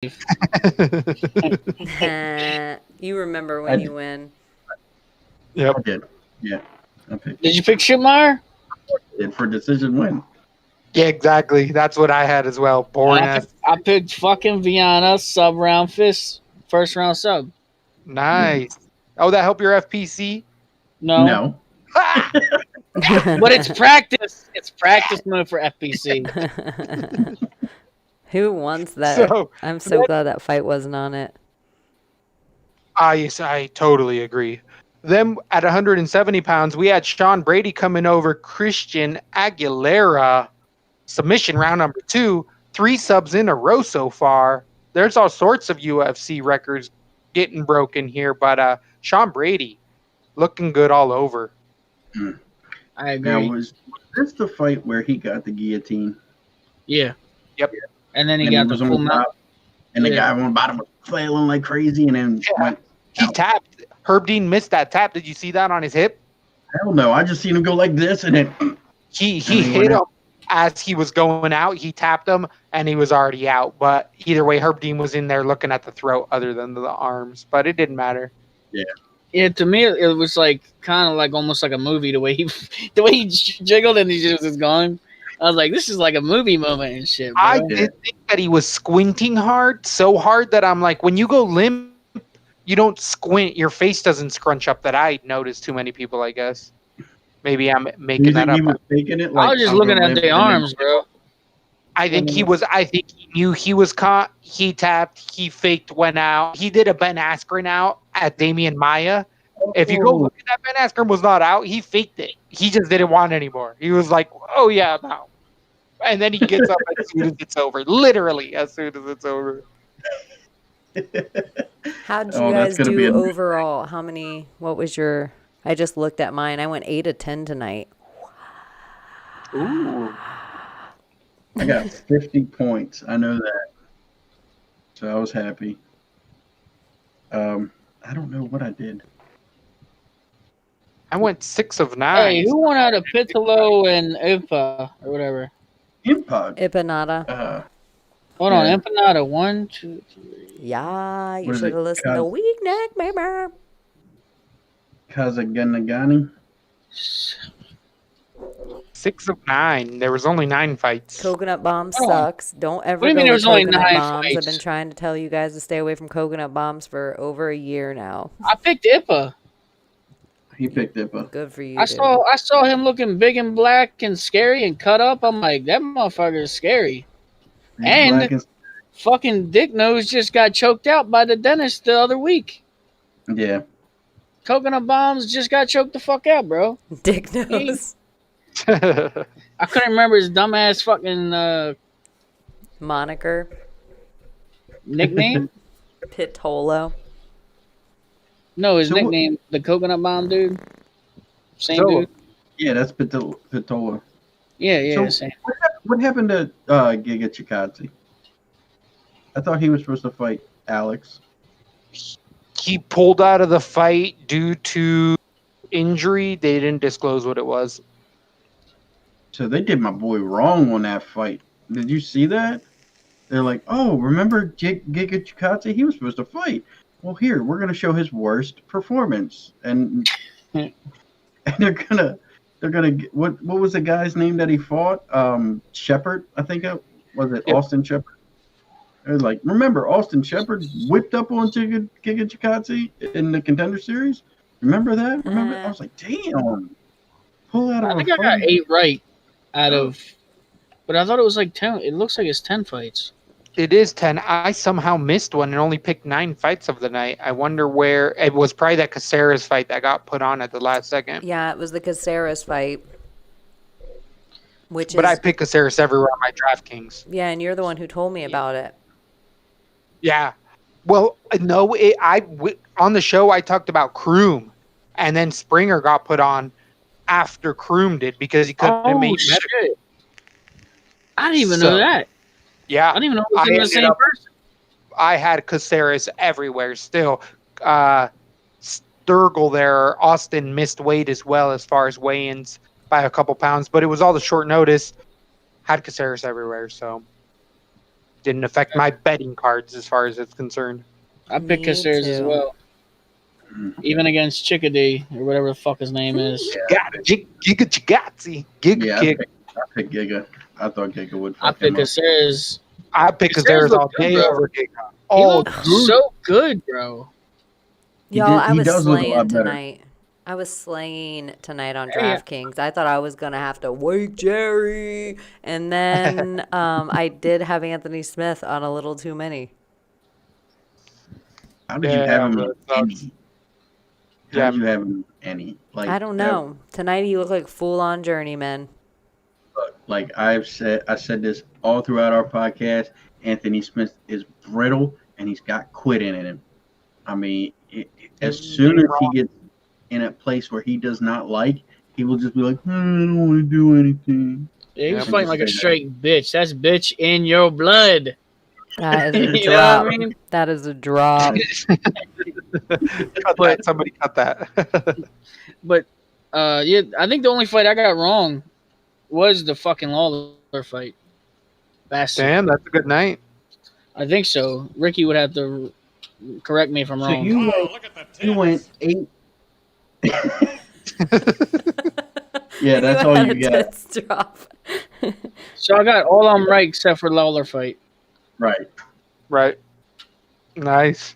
You remember when you win. Yep. I did. Yeah. I picked Did you pick Shitmeyer? it for decision win. Yeah, exactly. That's what I had as well. Boring ass. I picked fucking Viana sub round first round sub. Nice. Oh, that helped your FPC? No. Ah! But it's practice. It's practice mode for FPC. Who wants that? So, I'm so glad that fight wasn't on it. I totally agree. Then at 170 pounds, we had Sean Brady coming over Christian Aguilera. Submission round number 2. 3 subs in a row so far. There's all sorts of UFC records getting broken here, but Sean Brady looking good all over. I agree. Now, was this the fight where he got the guillotine? Yeah. Yep. And then he And got was the on full the mount. top, and the guy on the bottom was flailing like crazy, and then went. He tapped. Herb Dean missed that tap. Did you see that on his hip? Hell no! I just seen him go like this, and then He he hit went him as he was going out. He tapped him, and he was already out. But either way, Herb Dean was in there looking at the throat other than the arms. But it didn't matter. Yeah, to me it was like kind of like almost like a movie the way he jiggled and he just was gone. I was like, this is like a movie moment and shit, bro. I did think that he was squinting hard, so hard that I'm like, when you go limp, you don't squint. Your face doesn't scrunch up. That I noticed too many people, I guess. Maybe I'm making you that think he up. was taking it. I Like, was just I'll looking go at limp, the and then- arms, bro. I think he was. I think he knew he was caught. He tapped. He faked. Went out. He did a Ben Askren out at Damian Maya. If you go look at that, Ben Askren was not out. He faked it. He just didn't want it anymore. He was like, "Oh yeah, I'm out." And then he gets up as soon as it's over. Literally, as soon as it's over. How'd you Oh, guys that's gonna be do a- overall? How many? What was your? I just looked at mine. I went 8 of 10 tonight. Ooh. I got 50 points. I know that. So I was happy. I don't know what I did. I went 6 of 9. Hey, who won out of Pitalo and Ipa or whatever? Impod. Ipanada. Hold on, Yeah. Empanada. 1, 2, 3. Yeah, you What is should have it? listened to Weak Neck, baby. Kazaganagani. 6 of 9. There was only 9 fights. Coconut bomb Hold on. sucks. Don't ever What do you go mean there with was only coconut 9 bombs. I've fights? been trying to tell you guys to stay away from coconut bombs for over a year now. I picked Ipa. He picked Ipa. Good for you. I dude. saw him looking big and black and scary and cut up. I'm like, that motherfucker is scary. And- Black Fucking Dick Nose just got choked out by the dentist the other week. yeah. Coconut bombs just got choked the fuck out, bro. Dick nose. I couldn't remember his dumbass fucking Moniker. nickname. Pitolo. No, his So what- nickname, the coconut bomb dude. Same Pitola. dude. Yeah, that's Pitola. Yeah, So- same. What happened to Giga Chikadze? I thought he was supposed to fight Alex. He pulled out of the fight due to injury. They didn't disclose what it was. So they did my boy wrong on that fight. Did you see that? They're like, oh, remember Giga Chikadze? He was supposed to fight. Well, here, we're going to show his worst performance. And they're gonna get, what was the guy's name that he fought? Shepard, I think it was it. Yep. Austin Shepard. They're like, remember Austin Shepard whipped up on Giga Chikadze in the Contender Series? Remember that? Remember? I was like, damn. Pull out of I a think I fight. got 8 right out of, but I thought it was like 10. It looks like it's 10 fights. It is 10. I somehow missed one and only picked 9 fights of the night. I wonder where it was. Probably that Caceres fight that got put on at the last second. Yeah, it was the Caceres fight. Which But I is, pick Caceres everywhere on my DraftKings. yeah, and you're the one who told me about it. Yeah. Well, no, on the show I talked about Kroom, and then Springer got put on after Kroom did because he couldn't Oh, make shit. medical. I didn't even So- know that. Yeah. I didn't even know it was I in the ended same up- person. I had Caceres everywhere still. Sturgill there, Austin missed weight as well as far as weigh-ins by a couple pounds, but it was all the short notice. Had Caceres everywhere, so Didn't affect my betting cards as far as it's concerned. I picked Me Caceres as too. well. Even against Chickadee or whatever the fuck his name is. Giga Chigazzi. Giga Yeah, kick. I picked Giga. I thought Giga would I fuck him picked up. Caceres. I pick Caceres Caceres all looked good, day bro. over Giga. He Oh, looked so good, bro. Y'all, I He was does look a lot slaying better. tonight. I was slaying tonight on Hey. DraftKings. I thought I was gonna have to wake Jerry, and then I did have Anthony Smith on a little too many. How did you have him that in sucks. any? How Yeah. did you have him in any? Like I don't know. Tonight he looked like full on journeyman. Like I said this all throughout our podcast. Anthony Smith is brittle and he's got quit in him. I mean, as soon as he gets in a place where he does not like, he will just be like, I don't want to do anything. Yeah, he was Yeah. fighting like a straight bitch. That's bitch in your blood. That is a You know drop. what I mean? That is a drop. Cut that. Somebody cut that. But yeah, I think the only fight I got wrong was the fucking Lawler fight. Bastard. Damn, that's a good night. I think so. Ricky would have to correct me if I'm So wrong. you went 8. Yeah, I that's knew I all had you a got. tits drop. So I got all I'm right except for Lawler fight. Right. Right. Nice.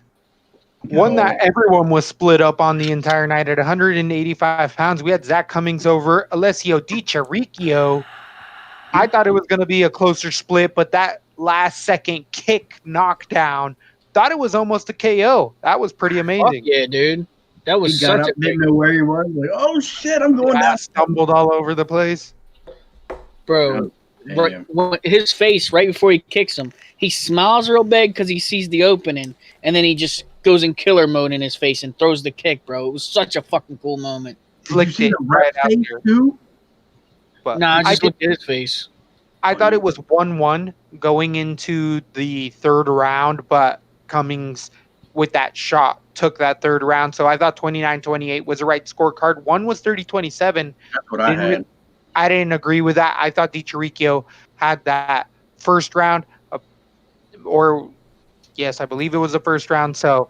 One that everyone was split up on the entire night at 185 pounds. We had Zach Cummings over Alessio Di Chirico. I thought it was going to be a closer split, but that last second kick knockdown, thought it was almost a KO. That was pretty Fuck amazing. yeah, dude. That was He got such up, a big, didn't know where he was. Like, oh shit, I'm going Yeah, down. stumbled all over the place. bro. Damn. His face right before he kicks him, he smiles real big because he sees the opening, and then he just goes in killer mode in his face and throws the kick, bro. It was such a fucking cool moment. Did you Flicked see it the right ref out face there. too? But Nah, I just did- looked at his face. I thought it was 1-1 going into the third round, but Cummings with that shot took that third round. So I thought 29-28 was the right scorecard. One was 30-27. That's what I had. I didn't agree with that. I thought Di Chirico had that first round, or yes, I believe it was the first round. So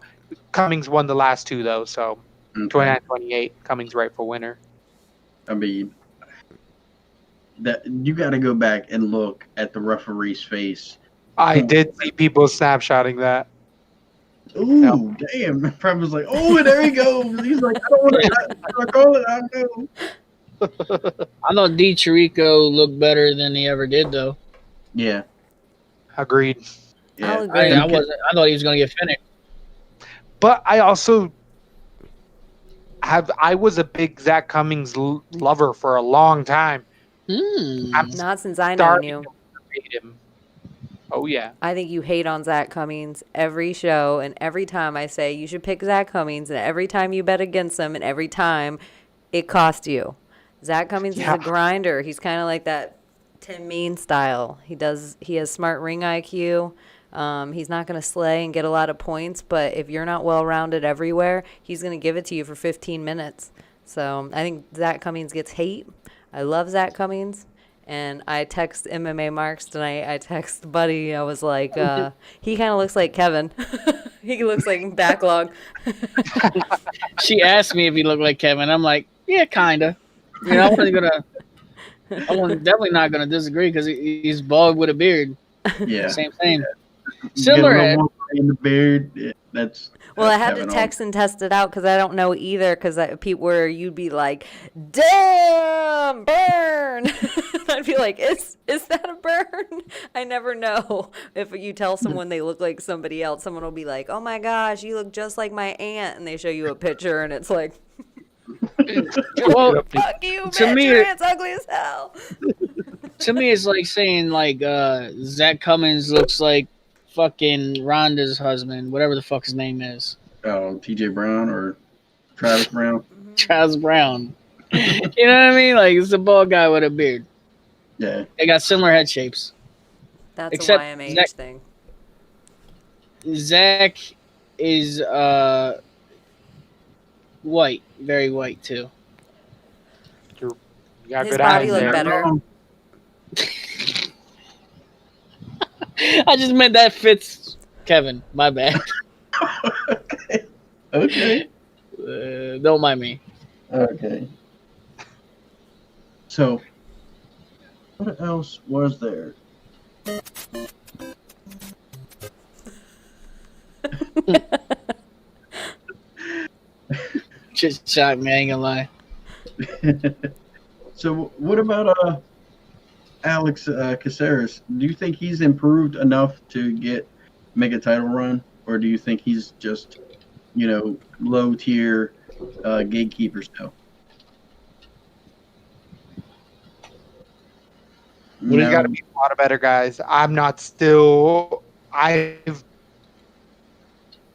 Cummings won the last two, though. So Okay. 29-28, Cummings rightful winner. I mean, that you got to go back and look at the referee's face. I did see people snapshotting that. Ooh, damn! Prem was like, "Oh, there he goes." He's like, "I don't want to call it. I don't know." I thought Di Chirico looked better than he ever did, though. Yeah, Agreed. yeah. I'll agree. I thought he was gonna get finished. But I also I was a big Zach Cummings lover for a long time. I'm Not since I know starting you. to hate him. Oh yeah. I think you hate on Zach Cummings every show, and every time I say you should pick Zach Cummings, and every time you bet against him, and every time it cost you. Zach Cummings is a grinder. He's kind of like that Tim Mean style. He has smart ring IQ. He's not going to slay and get a lot of points, but if you're not well-rounded everywhere, he's going to give it to you for 15 minutes. So I think Zach Cummings gets hate. I love Zach Cummings. And I text MMA Marks tonight. I text Buddy. I was like, he kind of looks like Kevin. He looks like Backlog. She asked me if he looked like Kevin. I'm like, yeah, kinda. You know, I'm definitely not gonna disagree because he's bald with a beard. Yeah. Same thing. You Similar get a head. little more in the beard. Yeah, that's. Well, I had Kevin to text and test it out because I don't know either. Because people where you'd be like, "Damn, burn!" I'd be like, "Is that a burn?" I never know if you tell someone they look like somebody else. Someone will be like, "Oh my gosh, you look just like my aunt," and they show you a picture, and it's like, Well, "Fuck you, To bitch! me, Your it- aunt's ugly as hell." to me, it's like saying like Zach Cummings looks like fucking Rhonda's husband, whatever the fuck his name is, T.J. Brown or Travis Brown. Travis Brown. You know what I mean? Like it's a bald guy with a beard. Yeah. They got similar head shapes. That's Except a YMH Zach- thing. Zach is white, very white too. Yeah, His good body eyes looked there. better. I just meant that fits Kevin. My bad. Okay. Don't mind me. Okay. So, what else was there? Just shocked me. I ain't gonna lie. So, what about Alex Caceres? Do you think he's improved enough to make a title run, or do you think he's just, low tier gatekeeper still? He's got to be a lot of better guys. I've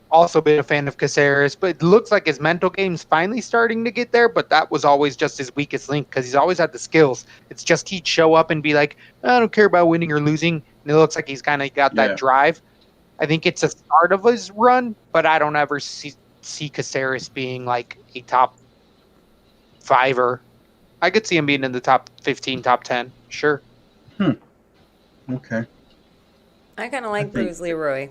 also been a fan of Caceres, but it looks like his mental game's finally starting to get there, but that was always just his weakest link because he's always had the skills. It's just he'd show up and be like, I don't care about winning or losing. And it looks like he's kind of got that drive. I think it's a start of his run, but I don't ever see Caceres being like a top 5-er. I could see him being in the top 15, top 10. Sure. Okay. I kind of like Bruce Leroy.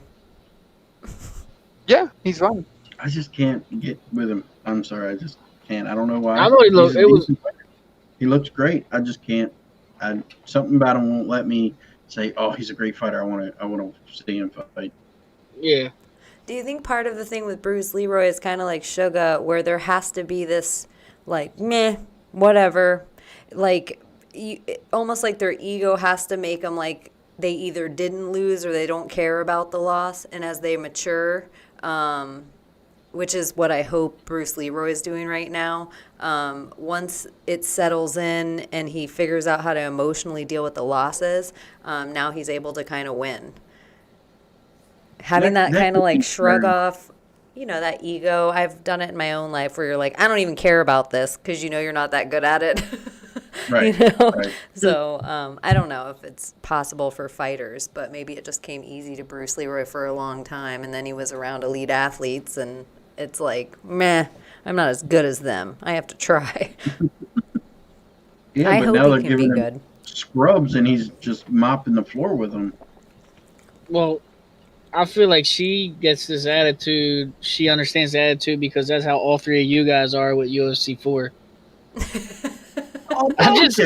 Yeah, he's fun. I just can't get with him. I'm sorry, I just can't. I don't know why. I know He looks great. I just can't. Something about him won't let me say, "Oh, he's a great fighter. I want to see him fight." Yeah. Do you think part of the thing with Bruce Leroy is kind of like Suga, where there has to be this, like, meh, whatever, like, almost like their ego has to make them like they either didn't lose or they don't care about the loss, and as they mature, which is what I hope Bruce Leroy is doing right now, once it settles in and he figures out how to emotionally deal with the losses, now he's able to kind of win. Having that kind of like shrug off, that ego. I've done it in my own life where you're like, I don't even care about this because you're not that good at it. Right. Right. So I don't know if it's possible for fighters, but maybe it just came easy to Bruce Leroy for a long time, and then he was around elite athletes, and it's like, meh, I'm not as good as them. I have to try. Yeah, I but hope now he they're can giving be him good. scrubs, and he's just mopping the floor with them. Well, I feel like she gets this attitude. She understands the attitude because that's how all three of you guys are with UFC 4. I'm just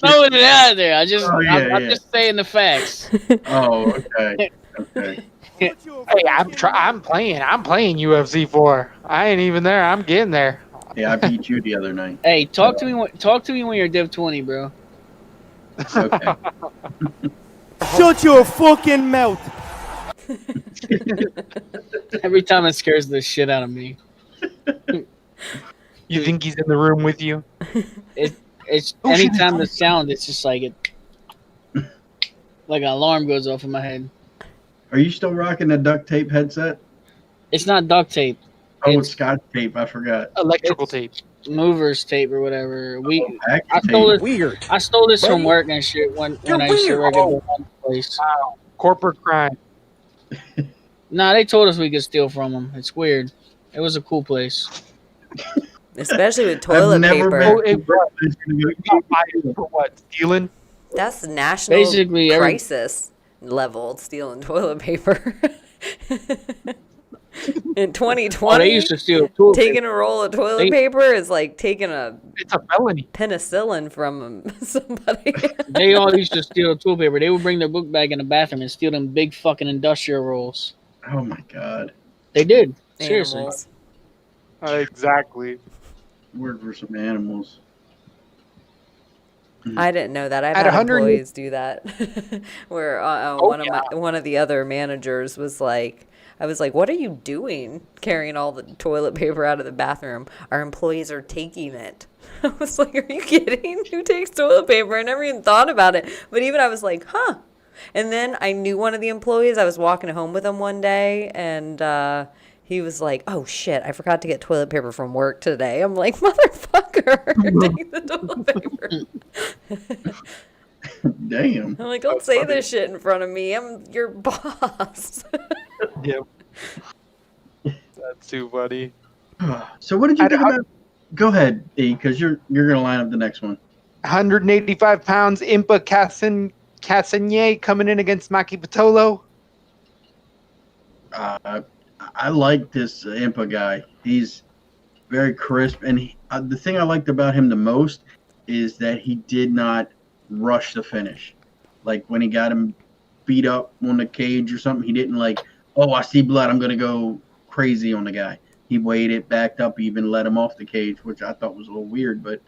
throwing it out there. I'm just saying the facts. Oh, okay. Okay. Hey, I'm playing UFC 4. I ain't even there. I'm getting there. Yeah, I beat you the other night. Hey, talk to me when you're Div 20, bro. Okay. Shut your fucking mouth. Every time it scares the shit out of me. You think he's in the room with you? It's anytime the sound, it's just like like an alarm goes off in my head. Are you still rocking the duct tape headset? It's not duct tape. Oh, it's Scotch tape. I forgot. Electrical tape. Movers tape or whatever. I stole this. Weird. I stole this from work and shit when I used to work at the one place. Wow. Corporate crime. Nah, they told us we could steal from them. It's weird. It was a cool place. Especially with toilet paper. For what? Stealing? That's national Basically, crisis level, stealing toilet paper. In 2020, they used to steal toilet taking paper. a roll of toilet paper is like taking it's a felony. Penicillin from somebody. They all used to steal toilet paper. They would bring their book bag in the bathroom and steal them big fucking industrial rolls. Oh my god. They did. Seriously. Animals. Exactly. Word for some animals. I didn't know that. I've At had 100 employees do that. Where one of the other managers was like, I was like, what are you doing carrying all the toilet paper out of the bathroom? Our employees are taking it. I was like, are you kidding? Who takes toilet paper? I never even thought about it. But even I was like, huh. And then I knew one of the employees. I was walking home with him one day, and he was like, oh, shit, I forgot to get toilet paper from work today. I'm like, motherfucker, take the toilet paper. Damn. I'm like, don't say this shit in front of me. I'm your boss. Yep. That's too funny. So what did you think about? Go ahead, E, because you're gonna line up the next one. 185 pounds, Impa Castagne coming in against Maki Pitolo. I like this Impa guy. He's very crisp, and the thing I liked about him the most is that he did not rush the finish. Like when he got him beat up on the cage or something, he didn't like, oh, I see blood, I'm gonna go crazy on the guy. He waited, backed up, even let him off the cage, which I thought was a little weird, but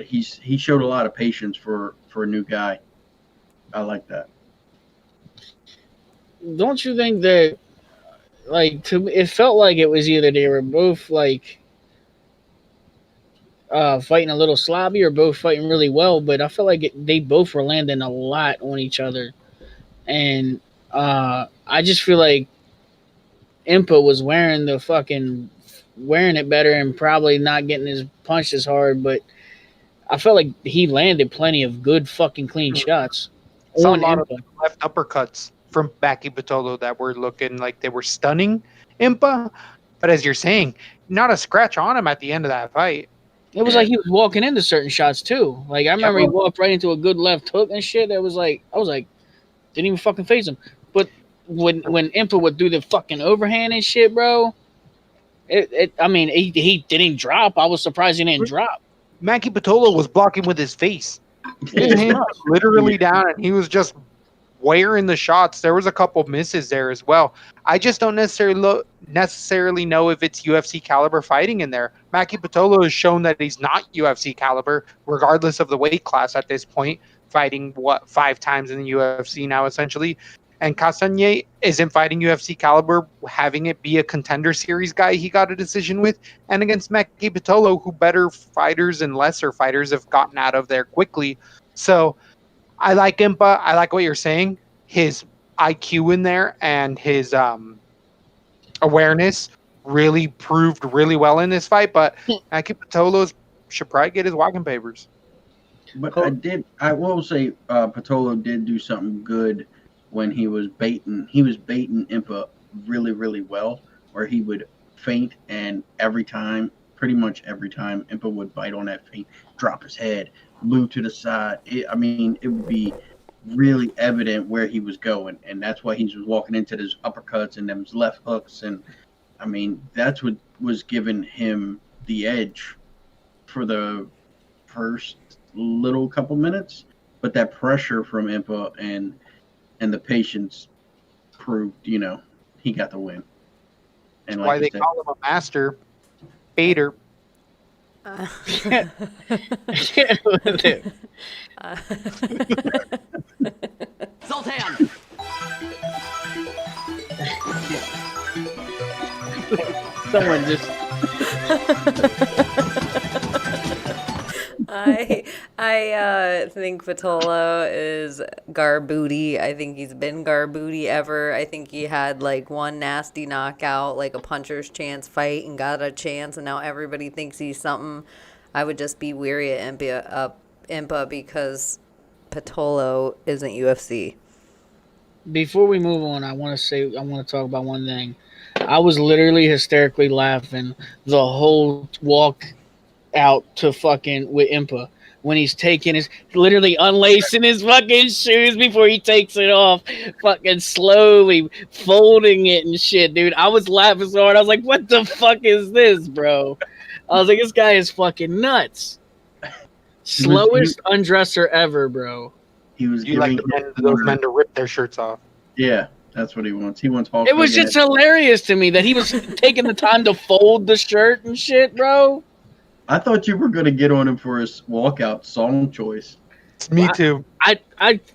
he showed a lot of patience for a new guy. I like that. Don't you think that, like, to me, it felt like it was either they were both like fighting a little slobby or both fighting really well, but I felt like they both were landing a lot on each other, and I just feel like Impa was wearing it better and probably not getting his punch as hard, but I felt like he landed plenty of good fucking clean shots. Saw a On lot of Impa. left uppercuts from Maki Pitolo that were looking like they were stunning Impa. But as you're saying, not a scratch on him at the end of that fight. It was like he was walking into certain shots too. Like I remember he walked right into a good left hook and shit. That was like I was like, didn't even fucking face him. But when Impa would do the fucking overhand and shit, bro, I mean, he didn't drop. I was surprised he didn't drop. Maki Pitolo was blocking with his face. His hand was literally down, and he was just wearing the shots. There was a couple misses there as well. I just don't necessarily know if it's UFC caliber fighting in there. Maki Pitolo has shown that he's not UFC caliber, regardless of the weight class at this point, fighting 5 times in the UFC now, essentially. And Castagne isn't fighting UFC caliber, having it be a contender series guy he got a decision with, and against Maki Pitolo, who better fighters and lesser fighters have gotten out of there quickly. So I like Impa. I like what you're saying. His IQ in there and his awareness really proved really well in this fight, but Maki Pitolo should probably get his walking papers. But I will say Pitolo did do something good when he was baiting Impa really, really well, where he would feint, and pretty much every time Impa would bite on that feint, drop his head, move to the side. It would be really evident where he was going, and that's why he was walking into those uppercuts and them left hooks, and I mean that's what was giving him the edge for the first little couple minutes. But that pressure from Impa and the patience proved, he got the win. And why they call him a master baiter. Sultan! Someone just I think Pitolo is garbooty. I think he's been garbooty ever. I think he had like one nasty knockout, like a puncher's chance fight, and got a chance, and now everybody thinks he's something. I would just be weary at Impa because Pitolo isn't UFC. Before we move on, I want to talk about one thing. I was literally hysterically laughing the whole walk out to fucking with Impa when he's literally unlacing his fucking shoes before he takes it off, fucking slowly folding it and shit, dude. I was laughing so hard. I was like, what the fuck is this, bro? I was like, this guy is fucking nuts. Slowest undresser ever, bro. He was giving those men to rip their shirts off. Yeah, that's what he wants. He wants Hulk. It was just hilarious to me that he was taking the time to fold the shirt and shit, bro. I thought you were going to get on him for his walkout song choice. Me too. I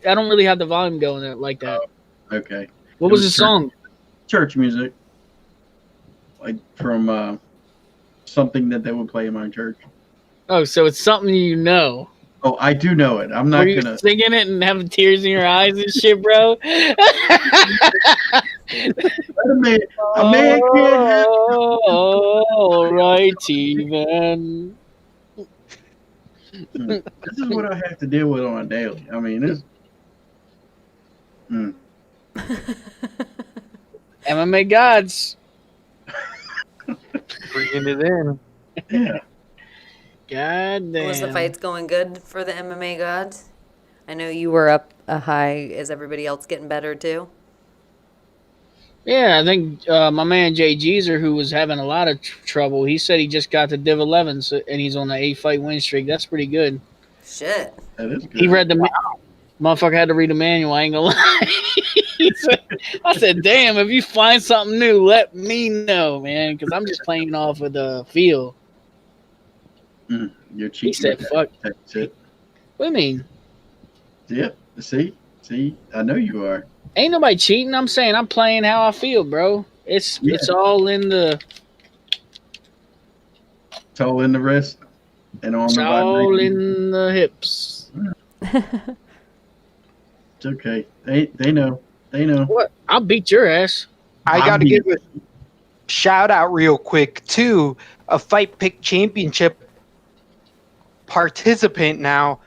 don't really have the volume going like that. Okay. What was the song? Church music. Like from something that they would play in my church. Oh, so it's something you know. Oh, I do know it. I'm not Were you singing it and having tears in your eyes and shit, bro? A man can't have. All righty, then. This is what I have to deal with on a daily. I mean, this. MMA gods. Bringing it in. Yeah. God damn. Was the fights going good for the MMA gods? I know you were up a high. Is everybody else getting better too? Yeah, I think my man Jay Jeezer, who was having a lot of trouble, he said he just got to Div 11, and he's on the 8-fight win streak. That's pretty good. Shit. That is good. He read the motherfucker had to read the manual. I ain't gonna lie. I said, "Damn, if you find something new, let me know, man, because I'm just playing off of the feel." You're cheating. He said, "Fuck." That's it. What do you mean? Yep. See, I know you are. Ain't nobody cheating. I'm saying I'm playing how I feel, bro. It's all in the. It's all in the wrist and on It's the all vibration. in the hips. It's okay. They know. They know. What? I'll beat your ass. I got to give a shout out real quick to a Fight Pick Championship participant now.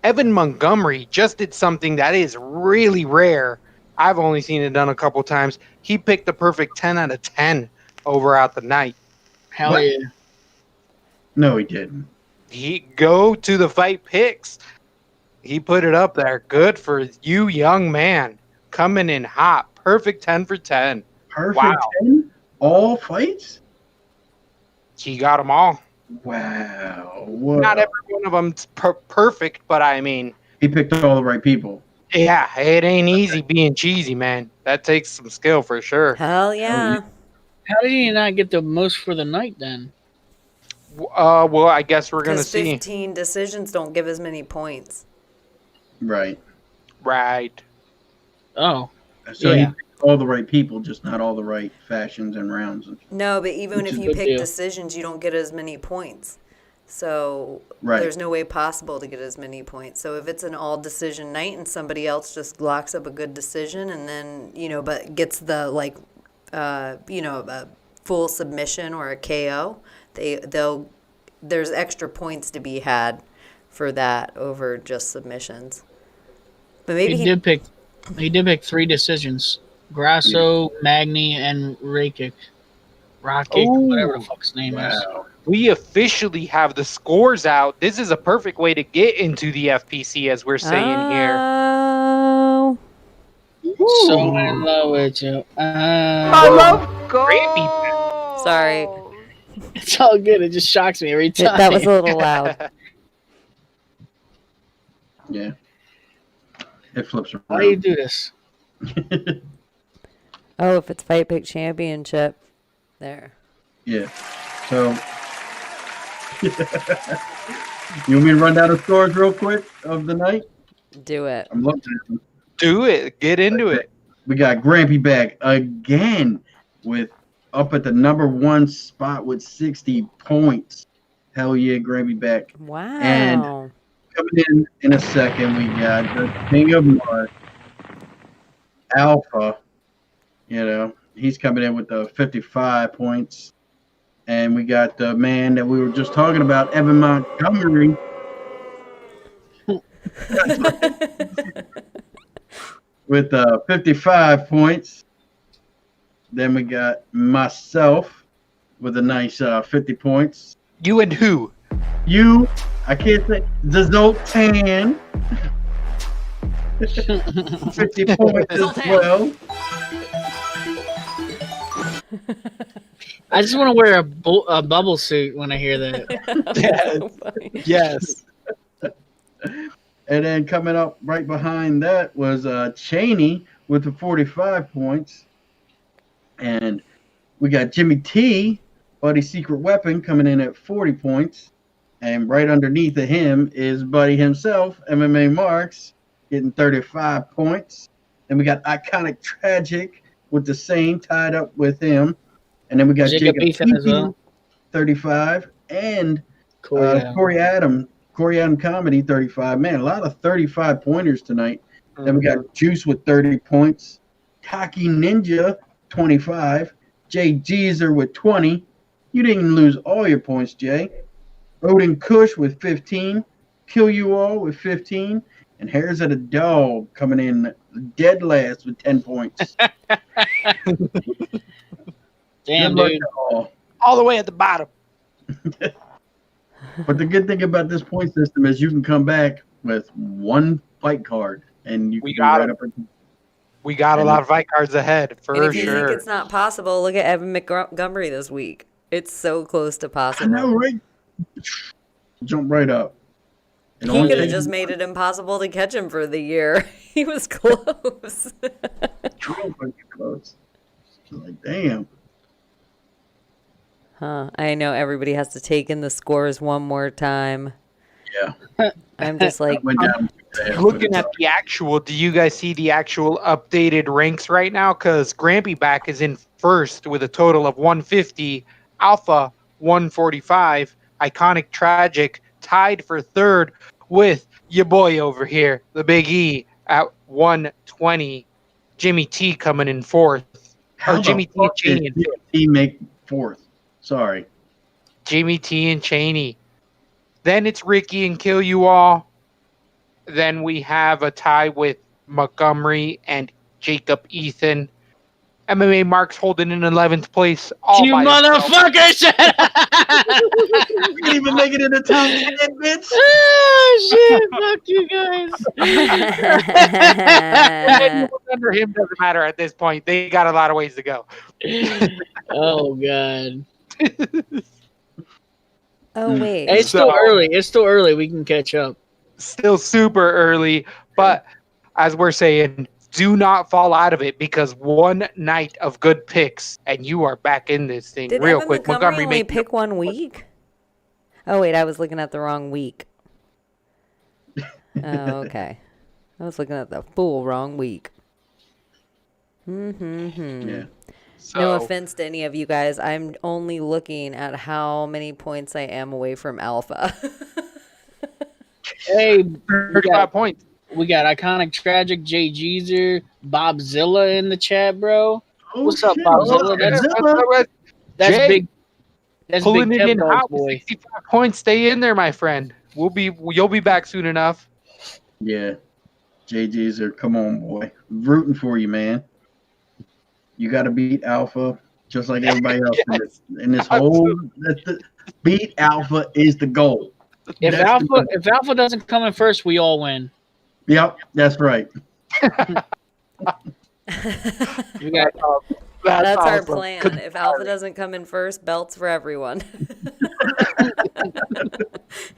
Evan Montgomery just did something that is really rare. I've only seen it done a couple times. He picked the perfect 10 out of 10 over out the night. Hell What? yeah. No, he didn't. He go to the Fight Picks. He put it up there. Good for you, young man. Coming in hot. Perfect 10 for 10. Perfect Wow. 10? All fights? He got them all. Wow. Whoa. Not every one of them's perfect, but I mean, He picked all the right people. yeah, it ain't easy being cheesy, man. That takes some skill for sure. Hell yeah. How did he not get the most for the night then? Well, I guess we're gonna Because see. 15 decisions don't give as many points. Right. Right. Oh, So Yeah. he picked all the right people, just not all the right fashions and rounds. No, but even Which if is you good pick deal. decisions, you don't get as many points. So Right. there's no way possible to get as many points. So if it's an all decision night and somebody else just locks up a good decision and then, but gets the a full submission or a KO, there's extra points to be had for that over just submissions. But maybe he did pick 3 decisions: Grasso, Magni, and Rakic. Rakic, whatever the fuck his name is. Wow. We officially have the scores out. This is a perfect way to get into the FPC, as we're saying here. Oh. So in love with you. I love gravy. Sorry. It's all good. It just shocks me every time. That was a little loud. Yeah. It flips Why do you around. do this? Oh, if it's Fight Pick Championship. There. Yeah. So, you want me to run down the scores real quick of the night? Do it. I'm looking at them. Do it. Get into it. We got Grampy back again with up at the number 1 spot with 60 points. Hell yeah, Grampy back. Wow. And coming in a second, we got the King of Mars, Alpha. He's coming in with the 55 points. And we got the man that we were just talking about, Evan Montgomery. With 55 points. Then we got myself with a nice 50 points. You and who? You, I can't say, the Zoltan. 50 points as well. I just want to wear a bubble suit when I hear that. Yes. And then coming up right behind that was Chaney with the 45 points. And we got Jimmy T, Buddy Secret Weapon, coming in at 40 points. And right underneath of him is Buddy himself, MMA Marks, getting 35 points. And we got Iconic Tragic with the same tied up with him. And then we got Jacob Ethan as well. 35. And Cool. Corey Adam Comedy, 35. Man, a lot of 35 pointers tonight. Then we got Juice with 30 points. Taki Ninja, 25. Jay Jeezer with 20. You didn't lose all your points, Jay. Odin Kush with 15. Kill You All with 15. And Hairs of the Dog coming in dead last with 10 points. Damn, Good luck dude. to All the way at the bottom. But the good thing about this point system is you can come back with 1 fight card, and you We can go got right it. up. And, We got a lot of fight cards ahead And for if you think sure. it's not possible, look at Evan Montgomery this week. It's so close to I possible. know, right? Jump right up. It He only could have takes just made it impossible to catch him for the year. He was close. close. Like, damn. Huh. I know everybody has to take in the scores one more time. Yeah. I'm just like, Went down too fast, but Looking it's at the actual, do you guys see the actual updated ranks right now? Because Grampy Back is in first with a total of 150, Alpha 145, Iconic Tragic tied for third with your boy over here, the Big E, at 120. Jimmy T coming in fourth. How Or Jimmy the T and fuck Chaney did in fifth. he make fourth? Sorry. Jimmy T and Chaney. Then it's Ricky and Kill You All. Then we have a tie with Montgomery and Jacob Ethan. MMA Marks holding in 11th place. All You by himself. motherfuckers! You can't even make it in the top 10, bitch. Oh shit! Fuck you Anyone guys. under him doesn't matter at this point. They got a lot of ways to go. Oh god. oh, wait. It's So- still early. It's still early. We can catch up. Still super early, but as we're saying, do not fall out of it because one night of good picks and you are back in this thing Did real Evan quick. Montgomery only made- pick 1 week? Oh, wait, I was looking at the wrong week. Oh, okay. I was looking at the full wrong week. Yeah. So, No offense to any of you guys. I'm only looking at how many points I am away from Alpha. Hey, 35 points. we got Iconic Tragic, Jay Jeezer, Bobzilla in the chat, bro. Oh, What's up, shit. Bobzilla? That's That's Jay, big. That's pulling big it in Kev hot Dog's with boy. 65 points. Stay in there, my friend. You'll be back soon enough. Yeah. JJ's are, come on, boy. Rooting for you, man. You got to beat Alpha just like everybody else in this whole. Beat Alpha is the goal. If That's the goal. Alpha doesn't come in first, we all win. Yep, that's right. We got That's our awesome. plan. If Alpha doesn't come in first, belts for everyone.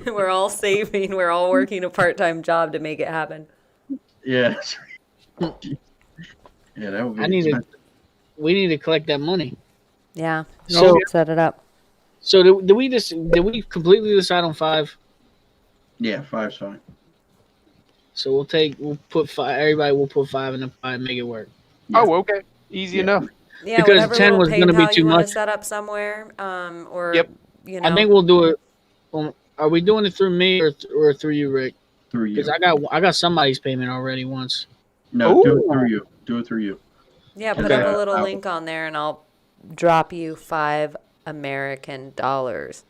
We're all saving. We're all working a part-time job to make it happen. Yeah. That's right. Yeah, that would be. we need to collect that money. Yeah. So- set it up. So did we completely decide on 5? Yeah, 5's fine. So we'll put 5. Everybody will put 5 in the pie and make it work. Yeah. Oh, okay. Easy Yeah. enough. Yeah, Because whatever 10 little was gonna be PayPal too you want to much. set up somewhere, or Yep. you know. I think we'll do it. Are we doing it through me or through you, Rick? Through you. Because I got somebody's payment already once. No, do it Ooh. through you. Do it through you. Yeah, put Okay. up a little I'll- link on there, and I'll drop you $5 American dollars,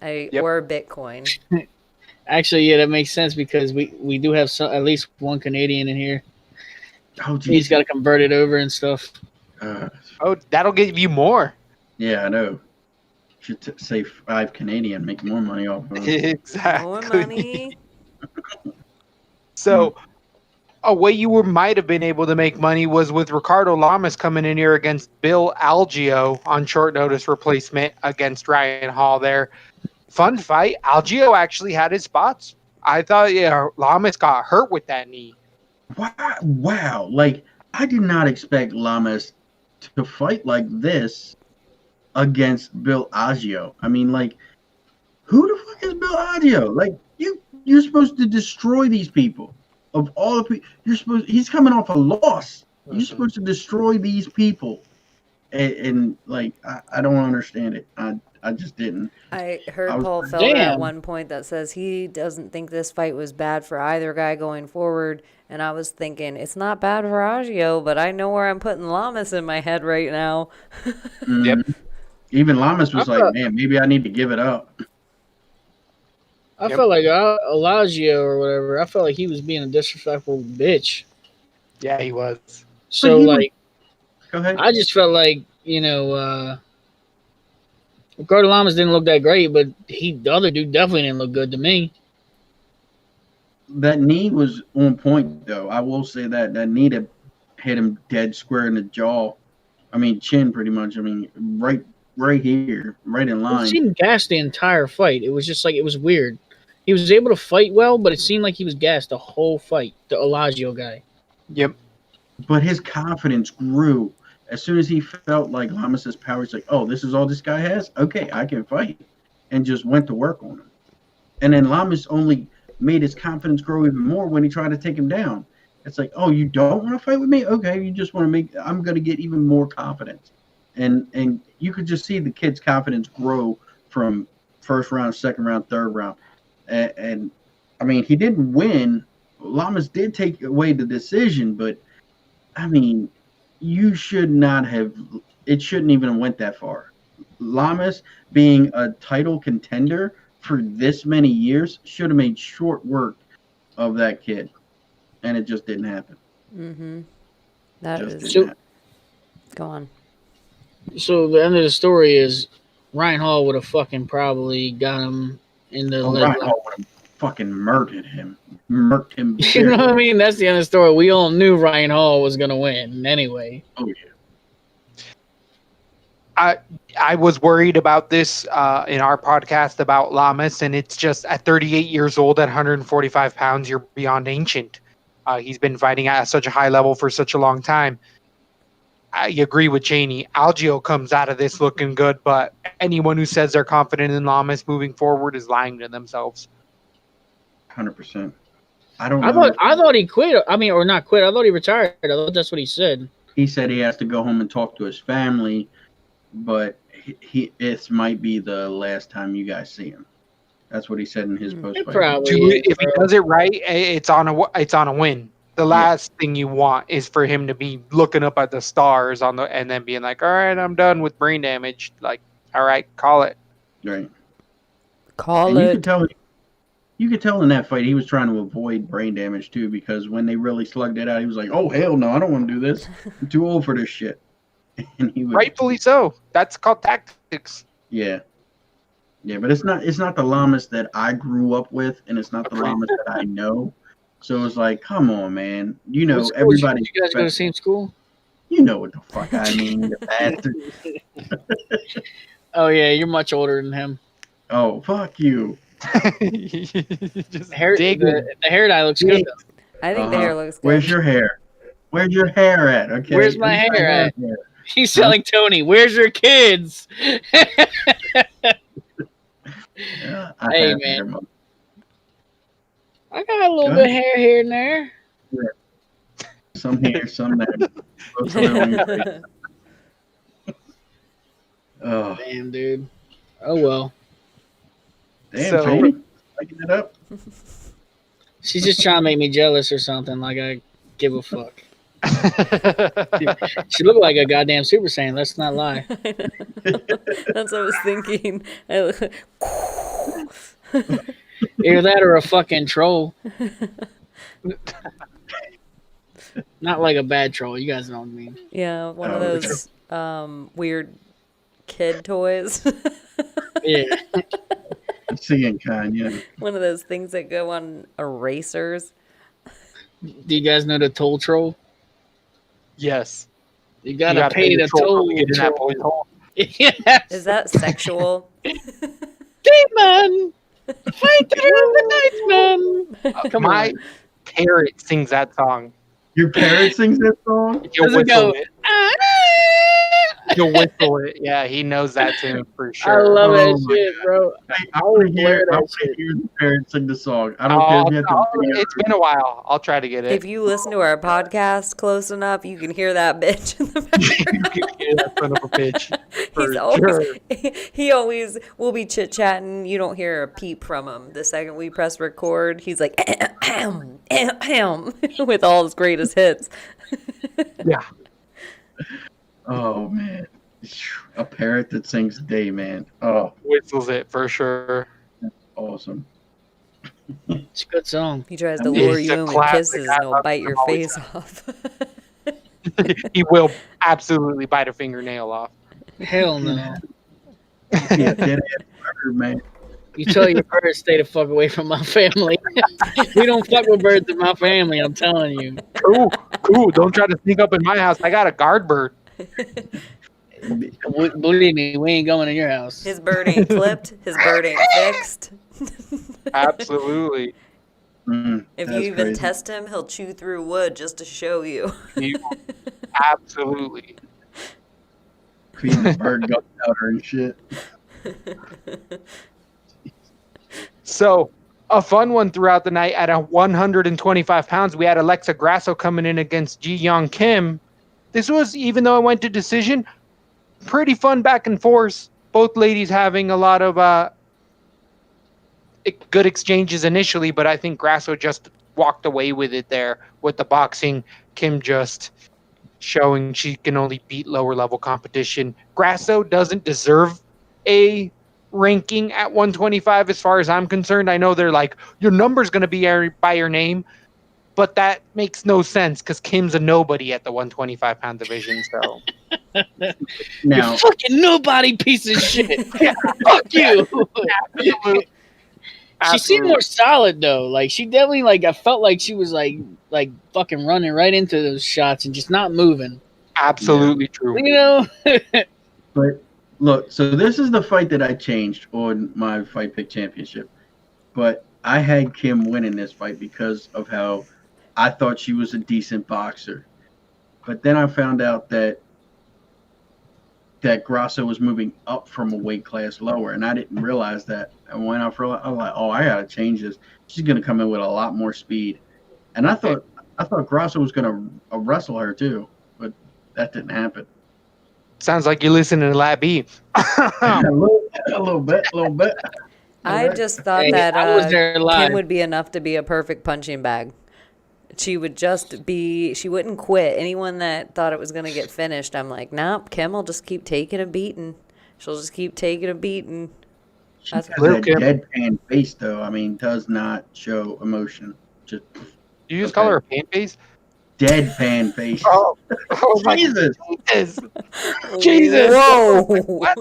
or Bitcoin. Actually, yeah, that makes sense because we do have at least one Canadian in here. Oh, He's geez. got to convert it over and stuff. Oh, that'll give you more. Yeah, I know. Should say 5 Canadian, make more money off of it. Exactly. More money. So, a way you might have been able to make money was with Ricardo Lamas coming in here against Bill Algeo on short notice replacement against Ryan Hall there. Fun fight. Algeo actually had his spots. I thought, Lamas got hurt with that knee. Wow. Like, I did not expect Lamas to fight like this against Bill Aggio. I mean, like, who the fuck is Bill Aggio? Like, you're supposed to destroy these people. Of all the people, he's coming off a loss. You're supposed to destroy these people. And like, I don't understand it. I just didn't. I heard I was- Paul Felder at Damn. one point that says he doesn't think this fight was bad for either guy going forward. And I was thinking, it's not bad for Aggio, but I know where I'm putting Lamas in my head right now. Yep. Even Lamas was I like, man, maybe I need to give it up. I Yep. felt like Elagio or whatever. I felt like he was being a disrespectful bitch. Yeah, he was. So he- like, Go ahead. I just felt like Ricardo Lamas didn't look that great, but the other dude definitely didn't look good to me. that knee was on point, though. I will say that knee that hit him dead square in the jaw. I mean, chin, pretty much. I mean, right here, right in He line. seemed gassed the entire fight. It was just like, it was weird. He was able to fight well, but it seemed like he was gassed the whole fight. The Elagio guy. Yep. But his confidence grew as soon as he felt like Lamas's power. He's like, oh, this is all this guy has? Okay, I can fight. And just went to work on him. And then Lamas only made his confidence grow even more when he tried to take him down. It's like, oh, you don't want to fight with me? Okay, you just want to make, I'm going to get even more confidence. And you could just see the kid's confidence grow from first round, second round, third round. And I mean, he didn't win. Lamas did take away the decision, but I mean, you should not have, it shouldn't even have went that far. Lamas being a title contender for this many years should have made short work of that kid. And it just didn't happen. Mm-hmm. That Just is. didn't happen. Go on. So the end of the story is Ryan Hall would have fucking probably got him in the leg. Ryan Hall would have fucking murked him. Murked him. You know what I mean? That's the end of the story. We all knew Ryan Hall was going to win anyway. Oh, yeah. I was worried about this in our podcast about Lamas, and it's just at 38 years old, at 145 pounds, you're beyond ancient. He's been fighting at such a high level for such a long time. I agree with Chaney. Algio comes out of this looking good, but anyone who says they're confident in Lamas moving forward is lying to themselves. 100%. I don't know. I thought he quit. I mean, or not quit. I thought he retired. I thought that's what he said. He said he has to go home and talk to his family, but it might be the last time you guys see him. That's what he said in his post fight. Probably. If he does it right, it's on a win. The last thing you want is for him to be looking up at the stars and then being like, all right, I'm done with brain damage. Like, all right, call it. Right. Call and it. You could tell in that fight he was trying to avoid brain damage too, because when they really slugged it out, he was like, "Oh hell no, I don't want to do this. I'm too old for this shit." And he was Rightfully so. That's called tactics. Yeah, but it's not the Lamas that I grew up with, and it's not the Lamas that I know. So it's like, come on, man. You know, everybody. You guys go to the same school? You know what the fuck I mean, you bastard. Oh yeah, you're much older than him. Oh fuck you. Just The hair dye looks good. I think the hair looks good. Where's your hair? Where's your hair at? Okay. Where's my hair at? He's selling Tony. Where's your kids? Yeah, Hey, man. I got a little bit of hair here and there. Yeah. Some here, some there. Both of them on your face. Oh, Damn, dude. Oh well. damn, So- Chaney. Liking it up. She's just trying to make me jealous or something. Like I give a fuck. She looked like a goddamn Super Saiyan. Let's not lie. That's what I was thinking. Either that or a fucking troll. Not like a bad troll. You guys know what I mean. Yeah, one of Oh, those weird kid toys. Yeah. Seeing kind, yeah. One of those things that go on erasers. Do you guys know the toll troll? Yes. You gotta pay the toll. to get in that boy's hole. Yes. Is that sexual? Demon! Fight through the night, man! Come My on. parrot sings that song. Your parrot sings that song? He'll Does it go, whistle it. He'll whistle it. Yeah, he knows that tune for I sure. love Oh that my shit, bro. I want to hear that the parrot sing the song. I don't care if you have to sing It's been a while. I'll try to get it. If you listen to our podcast close enough, you can hear that bitch in the background. You can hear that son of a bitch. For He's always, sure. he always will be chit chatting. You don't hear a peep from him. The second we press record, he's like, ahem, ahem, with all his greatest hits. Yeah. Oh, man. A parrot that sings Day, man. Oh, Whistles it for sure. awesome. It's a good song. He tries to It's lure a you in with classic. kisses I and he'll love bite him your always. face off. He will absolutely bite a fingernail off. Hell no. Yeah, dead ass murder, man. You tell your birds stay the fuck away from my family. We don't fuck with birds in my family. I'm telling you. Cool. Don't try to sneak up in my house. I got a guard bird. Believe me, we ain't going in your house. His bird ain't clipped. His bird ain't fixed. Absolutely. If you even test him, he'll chew through wood just to show you. Absolutely. Feeding the bird gunpowder and shit. So, a fun one throughout the night at 125 pounds, we had Alexa Grasso coming in against Ji Young Kim. This was, even though it went to decision, pretty fun back and forth. Both ladies having a lot of good exchanges initially, but I think Grasso just walked away with it there with the boxing. Kim just showing she can only beat lower level competition. Grasso doesn't deserve a ranking at 125 as far as I'm concerned. I know they're like, your number's going to be by your name, but that makes no sense because Kim's a nobody at the 125 pound division. So now, you fucking nobody piece of shit. Fuck you. She seemed more solid though. Like she definitely I felt like she was like fucking running right into those shots and just not moving. Absolutely true. You know. but look, so this is the fight that I changed on my Fight Pick Championship. But I had Kim winning this fight because of how I thought she was a decent boxer. But then I found out that Grasso was moving up from a weight class lower, and I didn't realize that. And when I realized, I was like, oh, I gotta change this. She's gonna come in with a lot more speed. And I thought Grasso was gonna wrestle her too, but that didn't happen. Sounds like you're listening to Lab E. a little bit. I just thought that I was there live. Kim would be enough to be a perfect punching bag. She would just be, she wouldn't quit. Anyone that thought it was going to get finished, I'm like, nope, Kim will just keep taking a beating. She'll just keep taking a beating. That's that deadpan face, though. I mean, does not show emotion. Just you just call her a pan face? Deadpan face. Oh Jesus. Jesus. Whoa. What?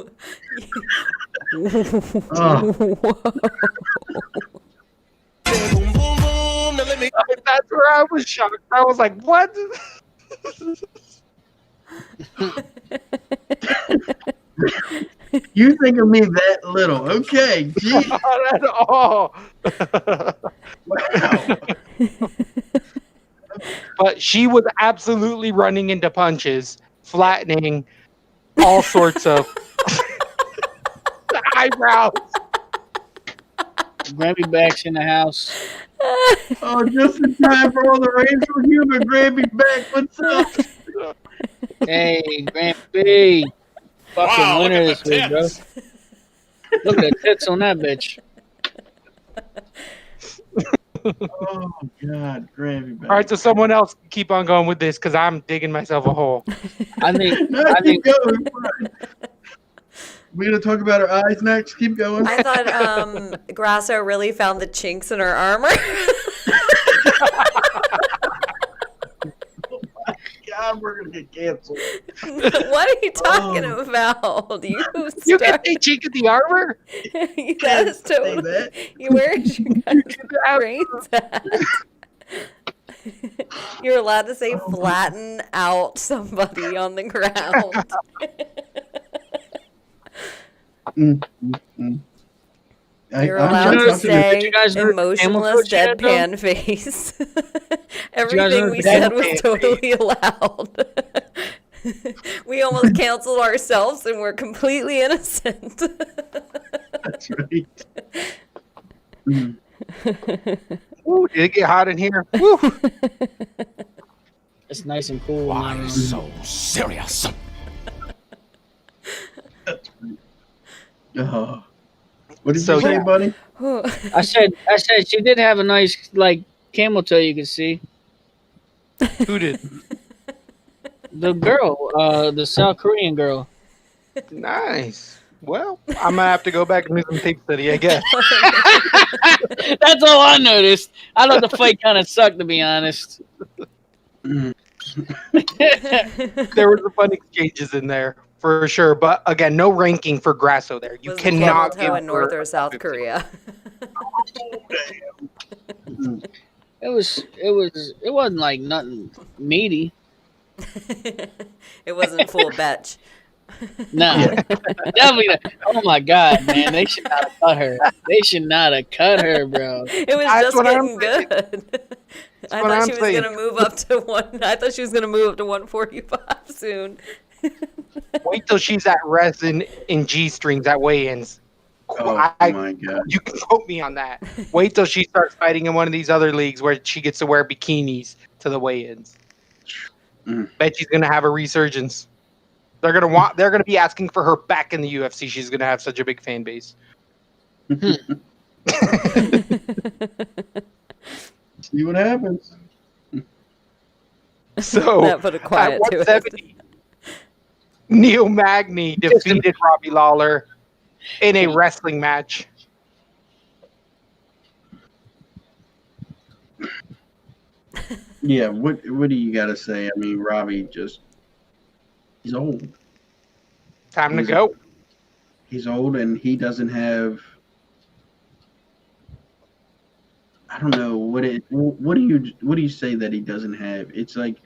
That's where I was shocked. I was like, what? You think of me that little. Okay. Geez. Not at all. Wow. But she was absolutely running into punches, flattening all sorts of eyebrows. Grammy back's in the house. Oh, just in time for all the racial humor. Grammy back. What's up? Hey, Grammy. Fucking winner this week, bro. Look at the tits on that bitch. Oh, God. Grammy back. All right, so someone else keep on going with this because I'm digging myself a hole. I think Keep going. We're going to talk about her eyes next. Keep going. I thought Grasso really found the chinks in her armor. God, we're going to get canceled. What are you talking about? You get a chink in the armor? You guys say that. Where is your guys' brains at? You're allowed to say flatten out somebody on the ground. You're allowed to say emotionless deadpan face. Everything we said was totally allowed. We almost canceled ourselves and we're completely innocent. That's right. Ooh, did it get hot in here? Woo. it's nice and cool. Why so serious? That's right. What did you say, buddy? I said she did have a nice camel toe you could see. Who did? The girl, the South Korean girl. Nice. Well, I'm gonna have to go back and do some tape study, I guess. That's all I noticed. I thought the fight kind of sucked, to be honest. There were some fun exchanges in there, for sure. But again, no ranking for Grasso there. You Was the cannot camel toe give in North her or a South 50. Korea? It wasn't like nothing meaty. It wasn't full betch. Nah, definitely not. Oh my god, man, they should not have cut her. They should not have cut her, bro. It was That's just what I'm getting good. I what thought I'm she was saying. gonna move up to one. I thought she was gonna move up to 145 soon. Wait till she's at resin in G strings at weigh-ins. Oh my god. You can quote me on that. Wait till she starts fighting in one of these other leagues where she gets to wear bikinis to the weigh-ins. Bet she's gonna have a resurgence. They're gonna be asking for her back in the UFC. She's gonna have such a big fan base. See what happens. So That put a quiet at to it. 170, Neil Magny defeated Robbie Lawler in a wrestling match. Yeah, what do you got to say? I mean, Robbie he's old. Time to go. He's old and he doesn't have, I don't know what do you say that he doesn't have? It's like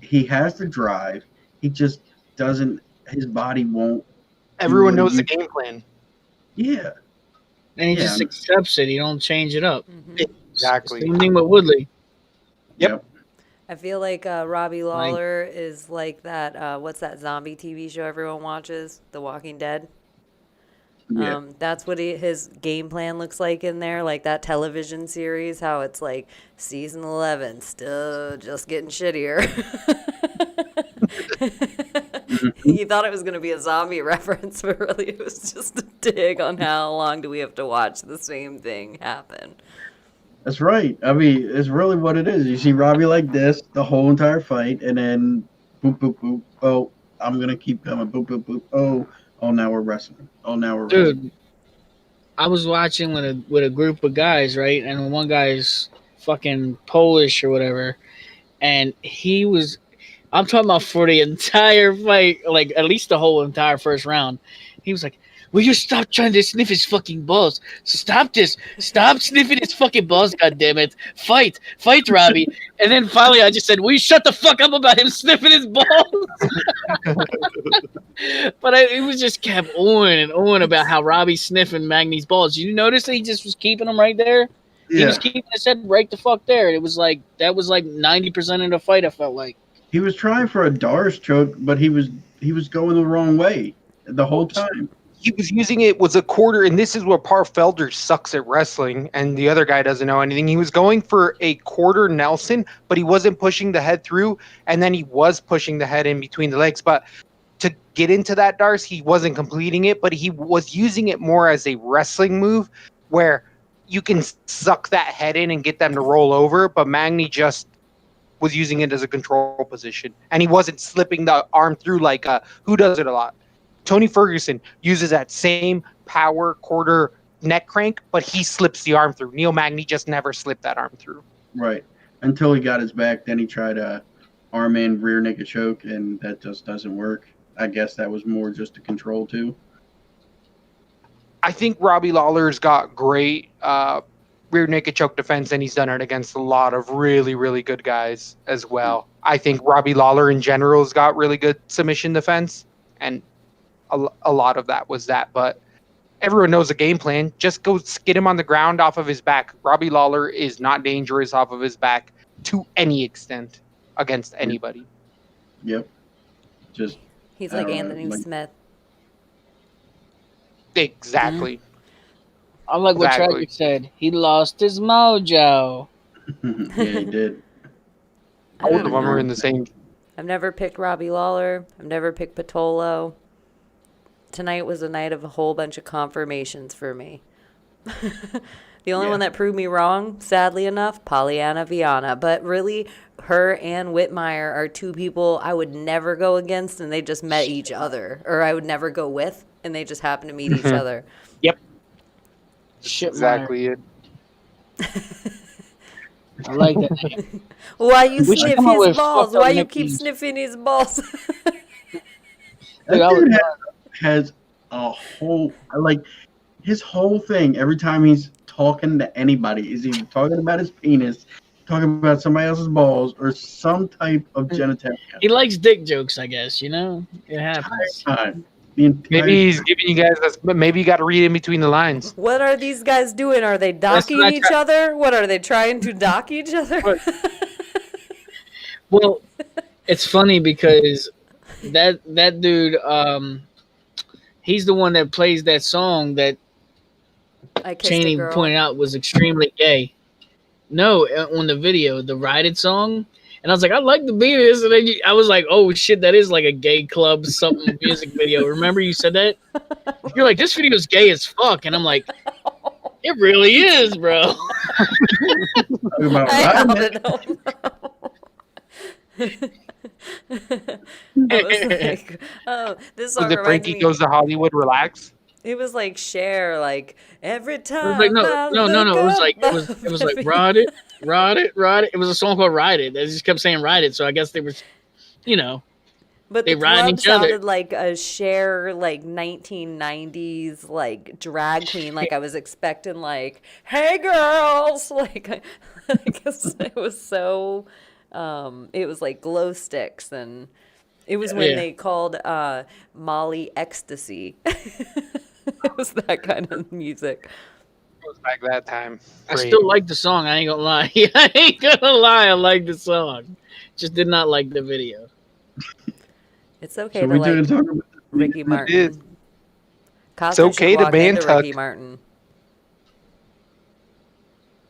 he has the drive. He just doesn't, his body won't. Everyone knows the game plan. Yeah. And he just accepts it. He don't change it up. Exactly. Same thing with Woodley. Yep. I feel like Robbie Lawler is like that. What's that zombie TV show everyone watches? The Walking Dead. Yeah. That's what his game plan looks like in there, like that television series. How it's like season 11, still just getting shittier. You thought it was going to be a zombie reference, but really it was just a dig on how long do we have to watch the same thing happen. That's right. I mean, it's really what it is. You see Robbie like this the whole entire fight, and then boop, boop, boop. Oh, I'm going to keep coming. Boop, boop, boop. Oh, now we're wrestling. Oh, now we're wrestling. Dude, I was watching with a group of guys, right? And one guy's fucking Polish or whatever. And I'm talking about for the entire fight, like at least the whole entire first round. He was like, will you stop trying to sniff his fucking balls? Stop this. Stop sniffing his fucking balls, goddammit. Fight, Robbie. And then finally I just said, will you shut the fuck up about him sniffing his balls? But it was just kept on and on about how Robbie's sniffing Magny's balls. You notice that he just was keeping them right there? Yeah. He was keeping his head right the fuck there. It was like, that was like 90% of the fight, I felt like. He was trying for a Dars choke, but he was going the wrong way the whole time. He was using it was a quarter, and this is where Par Felder sucks at wrestling, and the other guy doesn't know anything. He was going for a quarter Nelson, but he wasn't pushing the head through, and then he was pushing the head in between the legs. But to get into that Dars, he wasn't completing it, but he was using it more as a wrestling move where you can suck that head in and get them to roll over, but Magny just was using it as a control position, and he wasn't slipping the arm through like who does it a lot. Tony Ferguson uses that same power quarter neck crank, but he slips the arm through. Neil Magny just never slipped that arm through. Right. Until he got his back, then he tried a arm in rear naked choke, and that just doesn't work. I guess that was more just a control too. I think Robbie Lawler's got great rear naked choke defense, and he's done it against a lot of really, really good guys as well. I think Robbie Lawler in general has got really good submission defense, and a lot of that was that. But everyone knows the game plan. Just go get him on the ground off of his back. Robbie Lawler is not dangerous off of his back to any extent against anybody. Yep. Just He's like Anthony Smith. Exactly. I like what Tragic said. He lost his mojo. Yeah, he did. Both of them are in the same. I've never picked Robbie Lawler. I've never picked Patolo. Tonight was a night of a whole bunch of confirmations for me. The only one that proved me wrong, sadly enough, Pollyanna Viana. But really, her and Whitmire are two people I would never go against, and they just met each other. Or I would never go with, and they just happen to meet each other. Yep. Shit, Exactly it. I like that. Why you sniff his balls? Why you keep nicknames. sniffing his balls? That Dude, I was dude has a whole his whole thing. Every time he's talking to anybody, is either talking about his penis, talking about somebody else's balls, or some type of genitalia. he likes dick jokes, I guess. You know, it happens. Time. The entire Maybe he's giving you guys this, but maybe you got to read in between the lines. What are these guys doing? Are they That's docking what I each other? What are they trying to dock each other? Well, it's funny because that dude, he's the one that plays that song that I kissed Chaney a girl. pointed out was extremely gay. No, on the video, the Ride It song. And I was like, I like the beat of this. And then I was like, oh shit, that is like a gay club something music video. Remember you said that? You're like, this video is gay as fuck. And I'm like, it really is, bro. talking about I riding held it. it home. I was like, oh, this song Was it reminds Frankie me. Goes to Hollywood? Relax. It was like Cher, like every It time. was like no. I It was look like up it was like Ride It, Ride It, Ride It. It was a song called Ride It. They just kept saying Ride It. So I guess they were, you know, But they the ride club each other. sounded like a Cher, like 1990s, like drag queen. Like I was expecting, like, "Hey girls!" Like, I guess it was so. It was like glow sticks, and it was when Yeah. they called Molly ecstasy. It was that kind of music. It was back that time. I Great. still like the song. I ain't gonna lie. I ain't gonna lie. I like the song. Just did not like the video. It's okay So to we like didn't talk about Ricky is. Martin. Costa okay should to walk ban into Tuck. Ricky Martin.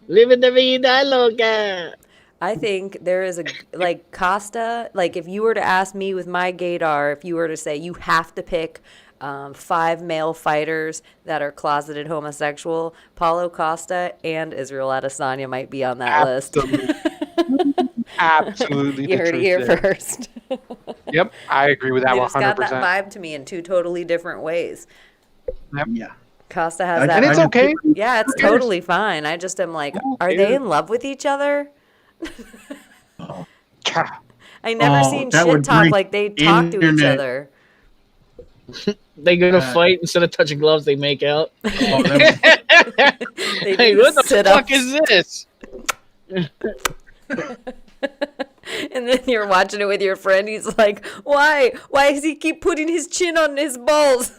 Live in the vida loca. I think there is a like Costa. Like if you were to ask me with my gaydar, if you were to say you have to pick 5 male fighters that are closeted homosexual, Paulo Costa and Israel Adesanya might be on that Absolutely. Absolutely. list. You the heard it truth here there. first. Yep, I agree with that They just got 100%. that vibe to me in 2 totally different ways. Yeah. Costa has I- that. And it's I- okay. Yeah, it's Who cares? totally fine. I just am like, Who are they cares? in love with each other? Cha. I never Oh, seen that shit would talk break like they talk to each internet. other. They gonna Uh, fight instead of touching gloves. They make out. Oh, that They Hey, do what the sit fuck ups. is this? And then you're watching it with your friend. He's like, "Why? Why does he keep putting his chin on his balls?"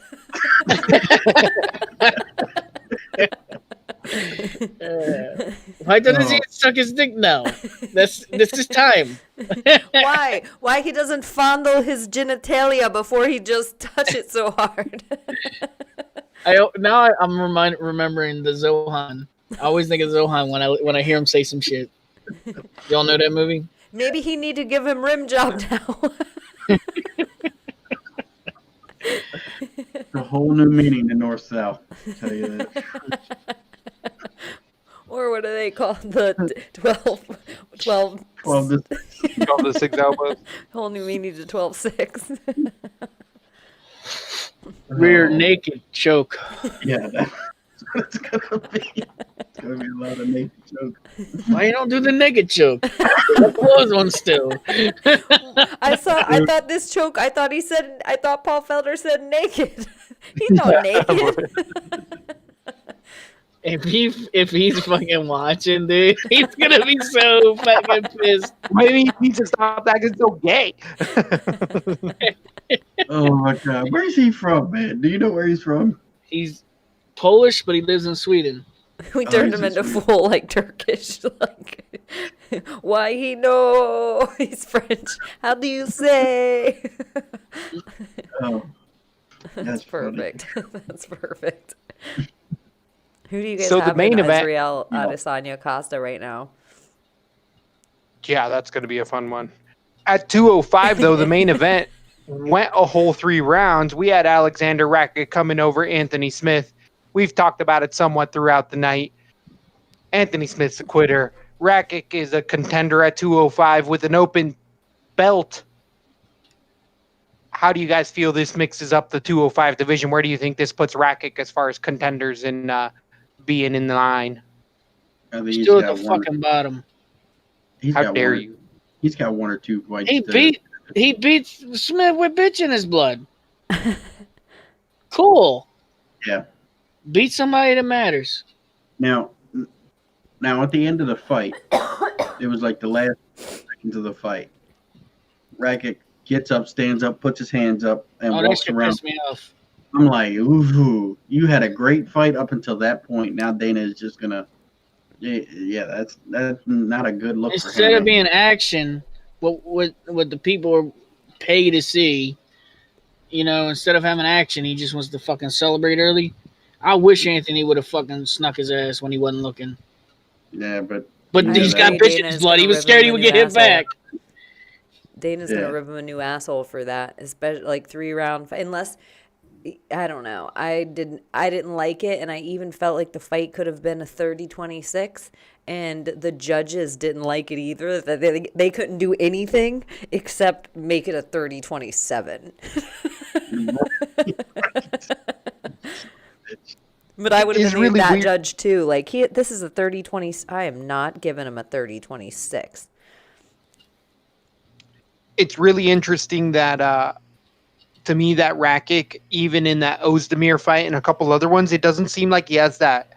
Why doesn't he Oh. suck his dick now? This is time. Why? Why he doesn't fondle his genitalia before he just touch it so hard? I'm remembering the Zohan. I always think of Zohan when I hear him say some shit. Y'all know that movie? Maybe he need to give him rim job now. a whole new meaning to North South. I'll tell you that. Or what do they call the 12 Well, this, Call the 6 elbows. whole new meaning to 12-6? Rear oh, naked choke. Yeah, that's what it's gonna be. It's gonna be a lot of naked joke. Why you don't do the naked choke? The clothes one still. I thought this choke. I thought Paul Felder said naked. He's not naked. If he's fucking watching, dude, he's gonna be so fucking pissed. Maybe he needs to stop acting so gay. Oh my god, where's he from, man? Do you know where he's from? He's Polish, but he lives in Sweden. We turned he's him into just- full like Turkish. Like, why he know he's French? How do you say? Oh, That's funny. perfect. That's perfect. Who do you guys So the have main in event- Israel Yeah. Adesanya Costa right now? Yeah, that's going to be a fun one. At 205, though, the main event went a whole 3 rounds. We had Alexander Rakic coming over Anthony Smith. We've talked about it somewhat throughout the night. Anthony Smith's a quitter. Rakic is a contender at 205 with an open belt. How do you guys feel this mixes up the 205 division? Where do you think this puts Rakic as far as contenders in being in the line? I think he's Still at got the one- fucking bottom. he's How got dare one- you? He's got 1 or 2 fights. He beat Smith with bitch in his blood. Cool. Yeah. Beat somebody that matters. Now at the end of the fight, it was like the last seconds of the fight. Rakic gets up, stands up, puts his hands up, and Oh, that walks shit around. pissed me off. I'm like, ooh, you had a great fight up until that point. Now Dana is just gonna, yeah, that's not a good look for him. Instead of being action, what the people are paid to see, instead of having action, he just wants to fucking celebrate early. I wish Anthony would have fucking snuck his ass when he wasn't looking. Yeah, but he's got agree. bitch in Dana's his blood. He gonna was rip scared him he a would new get hit asshole. back. Dana's gonna rip him a new asshole for that, especially like 3-round fight. Unless I don't know, I didn't like it, and I even felt like the fight could have been a 30-26, and the judges didn't like it either. That they couldn't do anything except make it a 30-27. But I would have been really that weird. judge too. Like this is a 30-20. I am not giving him a 30-26. It's really interesting that to me that Rakic, even in that Ozdemir fight and a couple other ones, it doesn't seem like he has that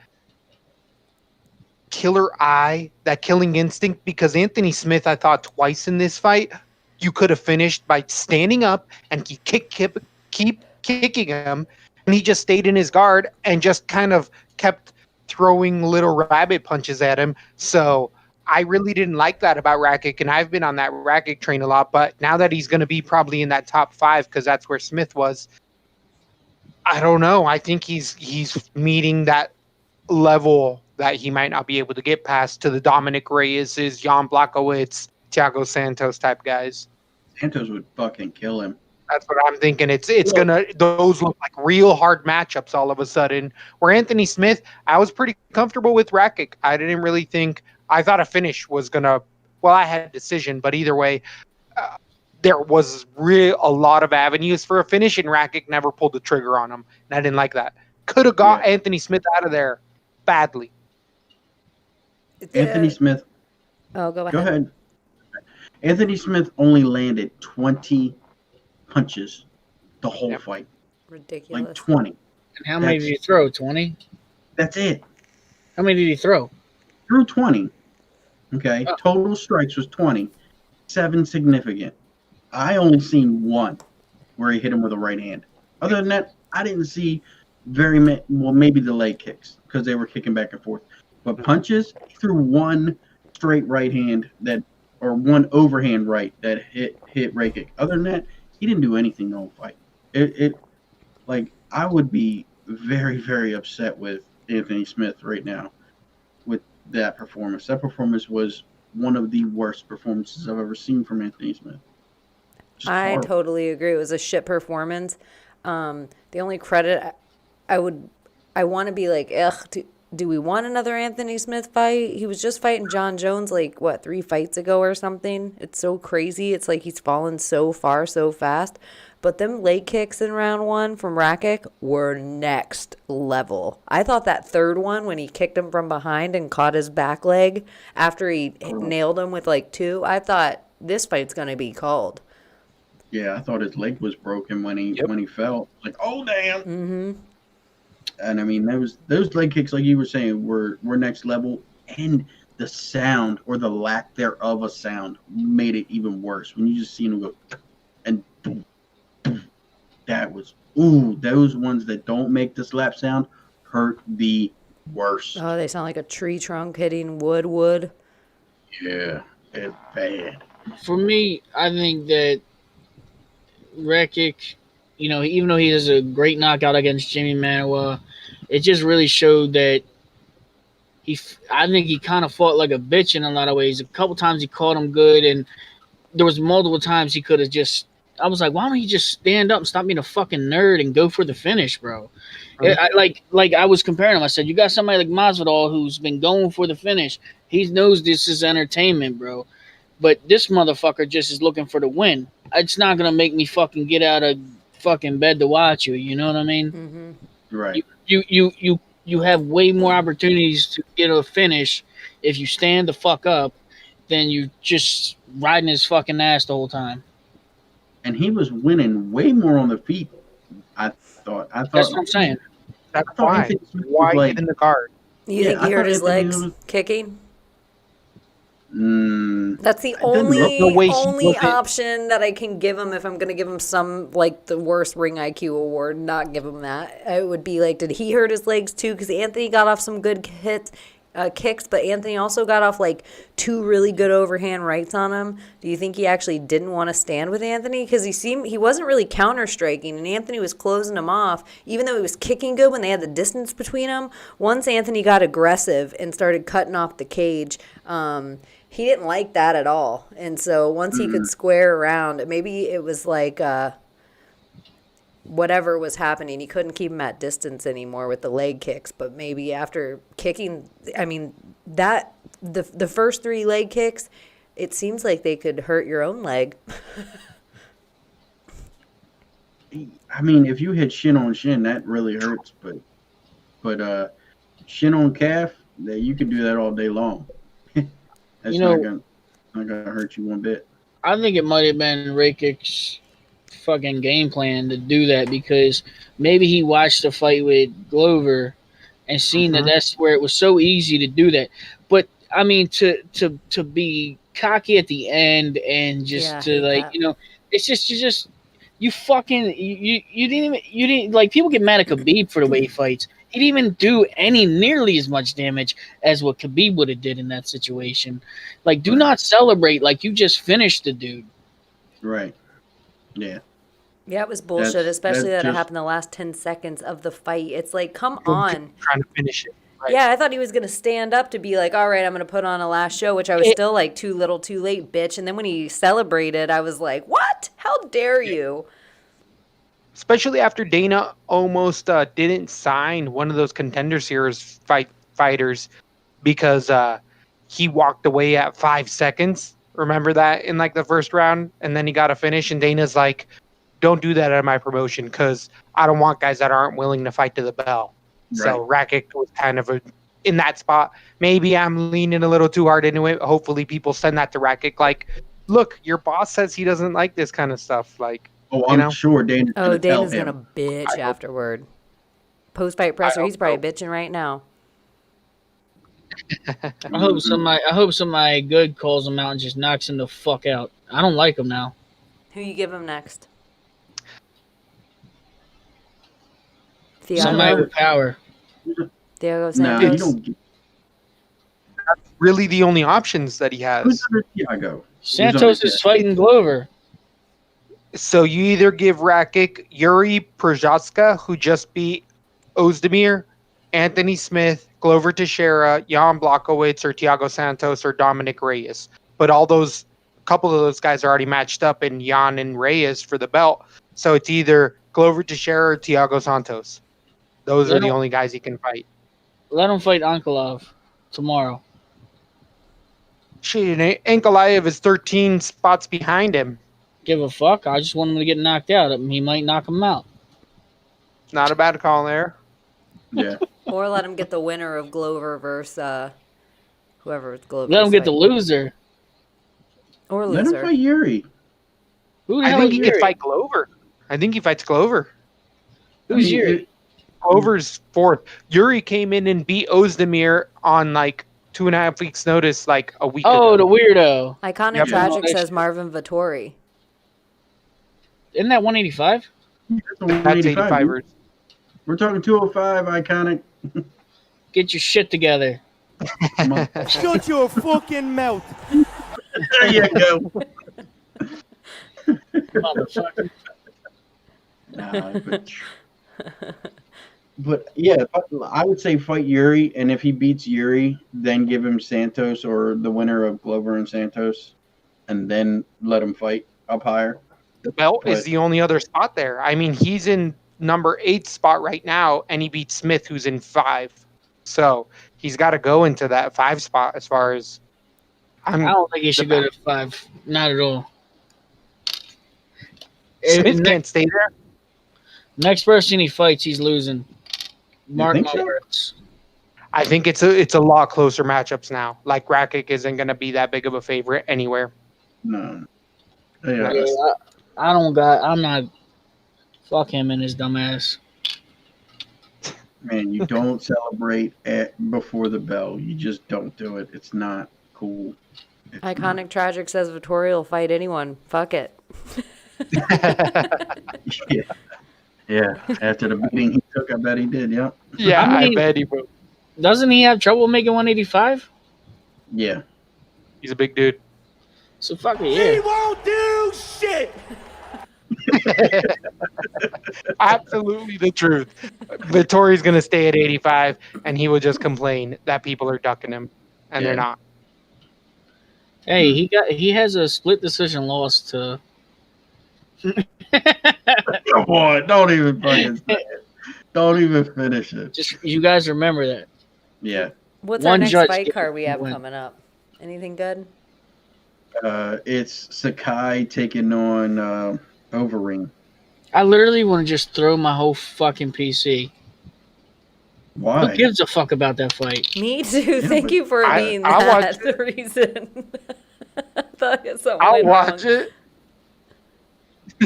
killer eye, that killing instinct, because Anthony Smith, I thought twice in this fight, you could have finished by standing up and keep kicking him, and he just stayed in his guard and just kind of kept throwing little rabbit punches at him. So I really didn't like that about Rakic, and I've been on that Rakic train a lot, but now that he's going to be probably in that top 5 because that's where Smith was, I don't know. I think he's meeting that level that he might not be able to get past to the Dominic Reyes's, Jan Blachowicz, Thiago Santos type guys. Santos would fucking kill him. That's what I'm thinking. Those look like real hard matchups all of a sudden. Where Anthony Smith, I was pretty comfortable with Rakic. I didn't really think, I thought a finish was gonna, I had a decision, but either way, there was a lot of avenues for a finish, and Rakic never pulled the trigger on him, and I didn't like that. Could have got Anthony Smith out of there badly. Anthony Smith. Oh, go Go ahead. Anthony Smith only landed 20 punches the whole fight. Ridiculous. Like 20. And how many did he throw? 20? That's it. How many did he throw? Threw 20. Okay. Oh. Total strikes was 20. 7 significant. I only seen 1 where he hit him with a right hand. Other than that, I didn't see very many. Well, maybe the leg kicks because they were kicking back and forth. But punches, he threw 1 straight right hand or 1 overhand right that hit Rakic. Other than that, he didn't do anything the whole fight. I would be very, very upset with Anthony Smith right now with that performance. That performance was one of the worst performances I've ever seen from Anthony Smith. I totally agree. It was a shit performance. The only credit I want to be like, ugh, do we want another Anthony Smith fight? He was just fighting John Jones 3 fights ago or something. It's so crazy. It's like he's fallen so far so fast. But them leg kicks in round 1 from Rakic were next level. I thought that third one when he kicked him from behind and caught his back leg after he nailed him with 2, I thought this fight's going to be called. Yeah, I thought his leg was broken when he fell. Like, oh damn. Mm-hmm. And I mean, those leg kicks, like you were saying, were next level, and the sound or the lack thereof a sound made it even worse. When you just seen him go, and boom, boom, that was those ones that don't make the slap sound hurt the worst. Oh, they sound like a tree trunk hitting wood. Yeah, it's bad. For me, I think that Rakic, even though he has a great knockout against Jimmy Manuwa, it just really showed that I think he kind of fought like a bitch in a lot of ways. A couple times he caught him good, and there was multiple times he could have just. I was like, why don't he just stand up and stop being a fucking nerd and go for the finish, bro? Right. I was comparing him. I said, you got somebody like Masvidal who's been going for the finish. He knows this is entertainment, bro. But this motherfucker just is looking for the win. It's not gonna make me fucking get out of fucking bed to watch you. You know what I mean? Mm-hmm. Right. You have way more opportunities to get a finish if you stand the fuck up than you just riding his fucking ass the whole time. And he was winning way more on the feet I thought. That's what I'm saying. That's thought why. Anthony Smith was Why like- get in the guard? You think I he hurt thought his Anthony legs was- kicking? Mm, That's the It doesn't look only the way he only wasn't- option that I can give him if I'm going to give him some like the worst ring IQ award. Not give him that. It would be like, did he hurt his legs too? Because Anthony got off some good kicks, but Anthony also got off like 2 really good overhand rights on him. Do you think he actually didn't want to stand with Anthony? Because he wasn't really counter striking, and Anthony was closing him off, even though he was kicking good when they had the distance between them. Once Anthony got aggressive and started cutting off the cage, he didn't like that at all. And so once he could square around, maybe it was like whatever was happening, he couldn't keep him at distance anymore with the leg kicks. But maybe after kicking, I mean, that the first 3 leg kicks, it seems like they could hurt your own leg. I mean, if you hit shin on shin, that really hurts. But shin on calf, you can do that all day long. That's not gonna hurt you one bit. I think it might have been Rakic's fucking game plan to do that because maybe he watched the fight with Glover and seen that that's where it was so easy to do that. But I mean, to be cocky at the end and just to like, it's just you fucking you didn't like, people get mad at Khabib for the way he fights. He didn't even do nearly as much damage as what Khabib would have did in that situation. Like, do not celebrate like you just finished the dude. Right. Yeah. Yeah, it was bullshit, especially that it happened the last 10 seconds of the fight. It's like, come on. Trying to finish it. Right. Yeah, I thought he was going to stand up to be like, all right, I'm going to put on a last show, which I was still like, too little, too late, bitch. And then when he celebrated, I was like, what? How dare you? Especially after Dana almost didn't sign one of those Contender Series fighters because he walked away at 5 seconds. Remember that in like the first round? And then he got a finish, and Dana's like, don't do that at my promotion because I don't want guys that aren't willing to fight to the bell. Right. So Rakic was kind of in that spot. Maybe I'm leaning a little too hard into it. Hopefully people send that to Rakic. Like, look, your boss says he doesn't like this kind of stuff. Like, I'm sure Dana's Dana's going to bitch afterward. Post-fight presser, he's probably bitching right now. I hope somebody good calls him out and just knocks him the fuck out. I don't like him now. Who you give him next? Somebody with power. Thiago Santos. No, you don't. That's really the only options that he has. Who's under Thiago? Santos is fighting Glover. So you either give Rakic Yuri Prochazka, who just beat Ozdemir, Anthony Smith, Glover Teixeira, Jan Blachowicz, or Thiago Santos, or Dominic Reyes. But a couple of those guys are already matched up in Jan and Reyes for the belt. So it's either Glover Teixeira or Thiago Santos. Those are the only guys he can fight. Let him fight Ankalaev tomorrow. Shit, Ankalaev is 13 spots behind him. Give a fuck. I just want him to get knocked out. He might knock him out. Not a bad call there. Yeah. Or let him get the winner of Glover versus whoever it's Glover. Let him get the loser. Or loser. Let him fight Yuri. I think he could fight Glover. I think he fights Glover. Who's Yuri? Glover's 4th. Yuri came in and beat Ozdemir on like 2.5 weeks' notice, like a week ago. Oh, the weirdo. Iconic Tragic says Marvin Vettori. Isn't that 185? That's 85ers. We're talking 205, Iconic. Get your shit together. Shut your fucking mouth. There you go. Motherfucker. But yeah, I would say fight Yuri, and if he beats Yuri, then give him Santos or the winner of Glover and Santos, and then let him fight up higher. The belt is the only other spot there. I mean, he's in number 8 spot right now, and he beat Smith, who's in 5. So he's got to go into that 5 spot as far as. I don't think he should go to 5. Not at all. Smith can't stay there. Next person he fights, he's losing. Mark my words. I think it's a lot closer matchups now. Like Rakic isn't going to be that big of a favorite anywhere. No. Yeah. I'm not. Fuck him and his dumb ass. Man, you don't celebrate before the bell. You just don't do it. It's not cool. It's Iconic Tragic says Vittori will fight anyone. Fuck it. Yeah. Yeah. After the beating he took, I bet he did. Yeah. Yeah, I I mean- bet he will. Doesn't he have trouble making 185? Yeah. He's a big dude. So fuck it, He yeah. won't do shit. Absolutely the truth. Vittori's going to stay at 85, and he will just complain that people are ducking him, and they're Yeah. not. Hey, he has a split decision loss to. Come on. Don't even fucking say it. Don't even finish it. Just you guys remember that. Yeah. What's our One next judge fight gets card we have win. coming up? Anything good? It's Sakai taking on Overeem. I literally want to just throw my whole fucking PC. Why? Who gives a fuck about that fight? Me too. Thank but you for I- being I'll that watch the reason. I thought something I'll went watch wrong.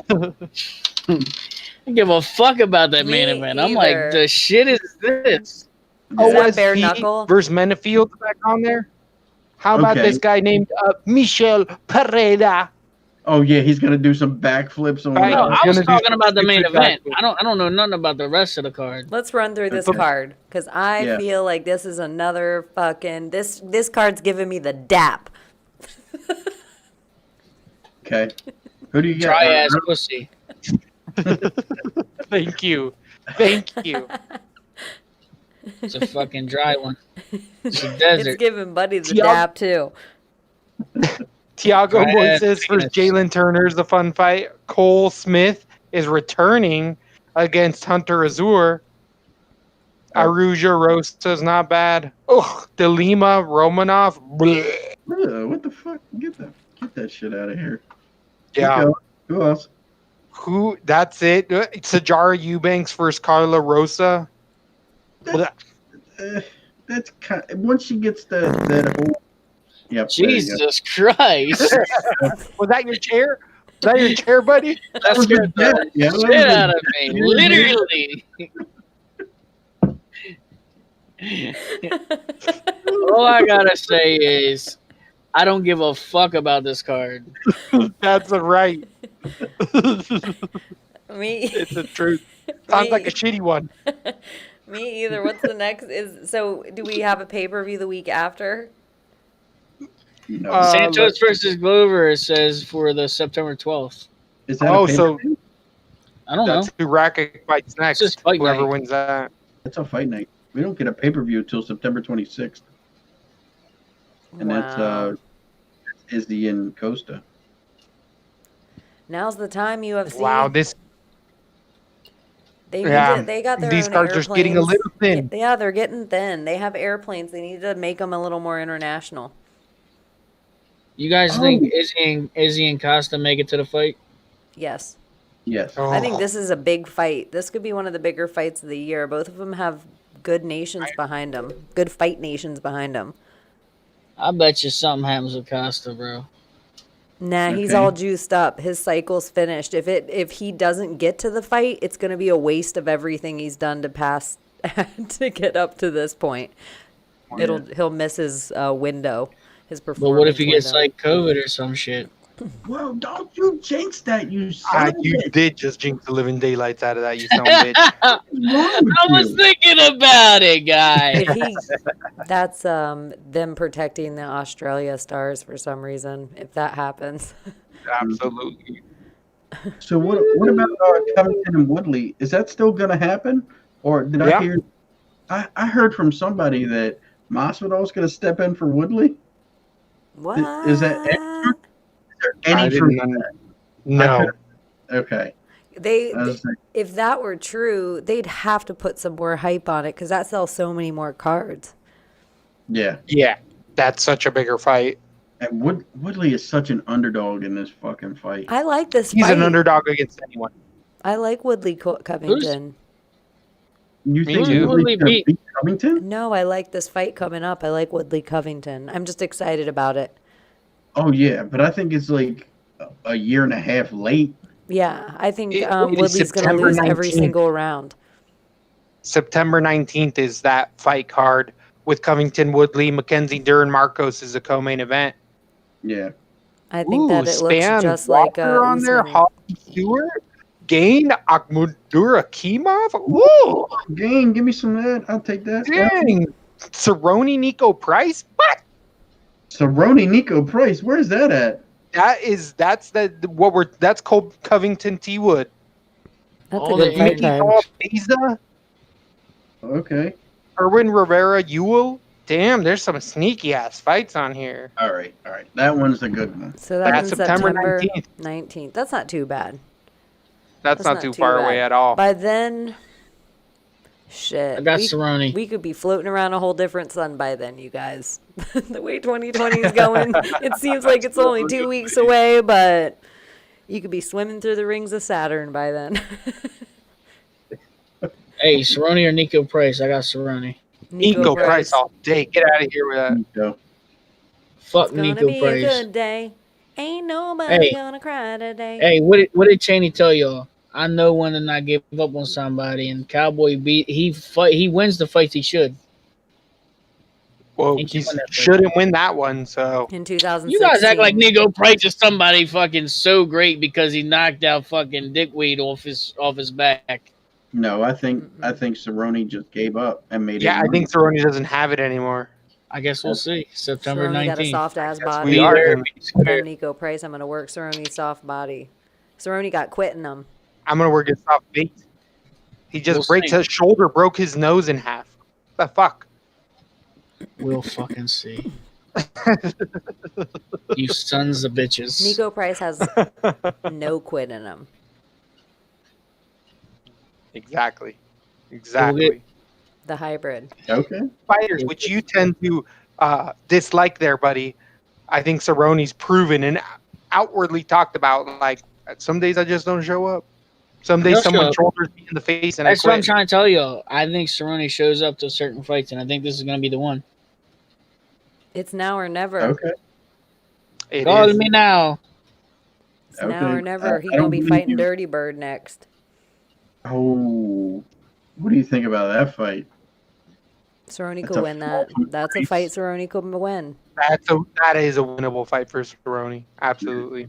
it. I give a fuck about that Me main event. I'm either. like, the shit is this? Oh, Is that was bare he knuckle? versus Menefield back on there? How about Okay. this guy named Michel Pereira? Oh yeah, he's gonna do some backflips on. Right. No, I was I was gonna do talking some about the main stupid event. backflip. I don't know nothing about the rest of the card. Let's run through this Okay. card because I Yeah. feel like this is another fucking this card's giving me the dap. Okay. Who do you got? Dry ass pussy. Thank you. Thank you. It's a fucking dry one. It's a It's desert. giving Buddy the Yup. dap too. Tiago Dry ass Moises versus penis. Jalen Turner is the fun fight. Cole Smith is returning against Hunter Azur. Aruja Rosa's not bad. Ugh, Delima Romanov. Bleh. What the fuck? Get that shit out of here. Yeah. Keep going. Who else? Who? That's it. Sajara Eubanks versus Carla Rosa. Bleh. That's kind. Once she gets that whole. Yep. there you go. Jesus Christ. Was that your chair? Was that your chair, buddy? That scared the Yeah, that shit was out of me. Literally. All I gotta say is, I don't give a fuck about this card. That's right. Me, It's the truth. Sounds Me- like a shitty one. me either. What's the next? Do we have a pay per view the week after? No. Santos versus Glover, it says, for the September 12th. Is that Oh, a pay-per-view? I don't know. That's who Rakic fights next. just fight Whoever night. wins that. That's a fight night. We don't get a pay per view until September 26th, and that's Izzy and Costa. Now's the time, UFC. Wow, this They Yeah, they got their these own cards are getting a airplanes. little thin. Yeah, they're getting thin. They have airplanes. They need to make them a little more international. You guys think Izzy and Costa make it to the fight? Yes. Yes. Oh, I think this is a big fight. This could be one of the bigger fights of the year. Both of them have good nations behind them. Good fight nations behind them. I bet you something happens with Costa, bro. Nah, he's Okay. all juiced up. His cycle's finished. If he doesn't get to the fight, it's going to be a waste of everything he's done to pass to get up to this point. He'll miss his window, his But performance. what if he gets window. like COVID or some shit? Well, don't you jinx that, you son of a you bitch. did just jinx the living daylights out of that, you son of a bitch. What's wrong with I was you? thinking about it, guy. If he, that's them protecting the Australia stars for some reason. If that happens, Absolutely. So what about Covington and Woodley? Is that still going to happen, or did Yeah. I hear? I heard from somebody that Masvidal's going to step in for Woodley. what Is that extra? Is there I any didn't truth? know. No. Okay. they? I was like, If that were true, they'd have to put some more hype on it because that sells so many more cards. yeah. Yeah, that's such a bigger fight. And Woodley is such an underdog in this fucking fight. I like this He's fight. an underdog against anyone. I like Woodley Covington. You Me think too. Woodley's gonna Woodley beat Covington? No, I like this fight coming up. I like Woodley Covington. I'm just excited about it. Oh yeah, but I think it's like a year and a half late. Yeah, I think It is Woodley's going to September lose every 19th. single round. September 19th is that fight card with Covington, Woodley, Mackenzie Dern, Marcos is a co-main event. Yeah. I think that it looks Span just Walker like on there, Usman. Holly Stewart, Gain, Akhmudurakhimov. Ooh, Gang, give me some of that. I'll take that. dang. Cerrone, Nico Price. What? Cerrone, Nico Price. Where's that at? That's Cole Covington T Wood. That's All a the good fight Mickey card. Hall, Beza, Okay. Erwin Rivera, Ewell. Damn, there's some sneaky ass fights on here. All right. That one's a good one. So that's That's in September September 19th. 19th. That's not too bad. That's not too far bad. away at all. By then, shit. I got Cerrone. We could be floating around a whole different sun by then, you guys. The way 2020 is going, it seems like it's only 2 weeks away, but you could be swimming through the rings of Saturn by then. Hey, Cerrone or Nico Price? I got Cerrone. Nico Price all day. Get out of here with that. Nico. Fuck It's gonna Nico be a Price. good day. Ain't nobody Hey. gonna cry today. Hey, what did Chaney tell y'all? I know when to not give up on somebody, and Cowboy he wins the fights he should. Well, He he won that fight. shouldn't win that one, so In 2016. You guys act like Nico Price is somebody fucking so great because he knocked out fucking dickweed off his back. No, I think Cerrone just gave up and made it. yeah, I think Cerrone doesn't have it anymore. I guess we'll see. September Cerrone got a 19th. soft ass Yes, body. we Be are there, gonna- be If square. I'm Nico Price, I'm gonna work Cerrone's soft body. Cerrone got quit in him. I'm gonna work his soft bait. He just We'll breaks see. his shoulder, broke his nose in half. The fuck? We'll fucking see. You sons of bitches. Nico Price has no quit in him. Exactly. get- The hybrid. Okay. Fighters which you tend to dislike there, buddy. I think Cerrone's proven and outwardly talked about. Like some days I just don't show up. Some days He'll show someone up. shoulders me in the face and That's I what I'm quit. trying to tell y'all. I think Cerrone shows up to certain fights, and I think this is going to be the one. It's now or never. Okay. It Call is. me now. It's now or Okay. never. I He's don't gonna be believe fighting you. Dirty Bird next. Oh, what do you think about that fight? Cerrone That's could a win that. flop. That's a fight Cerrone could win. That is a winnable fight for Cerrone. Absolutely.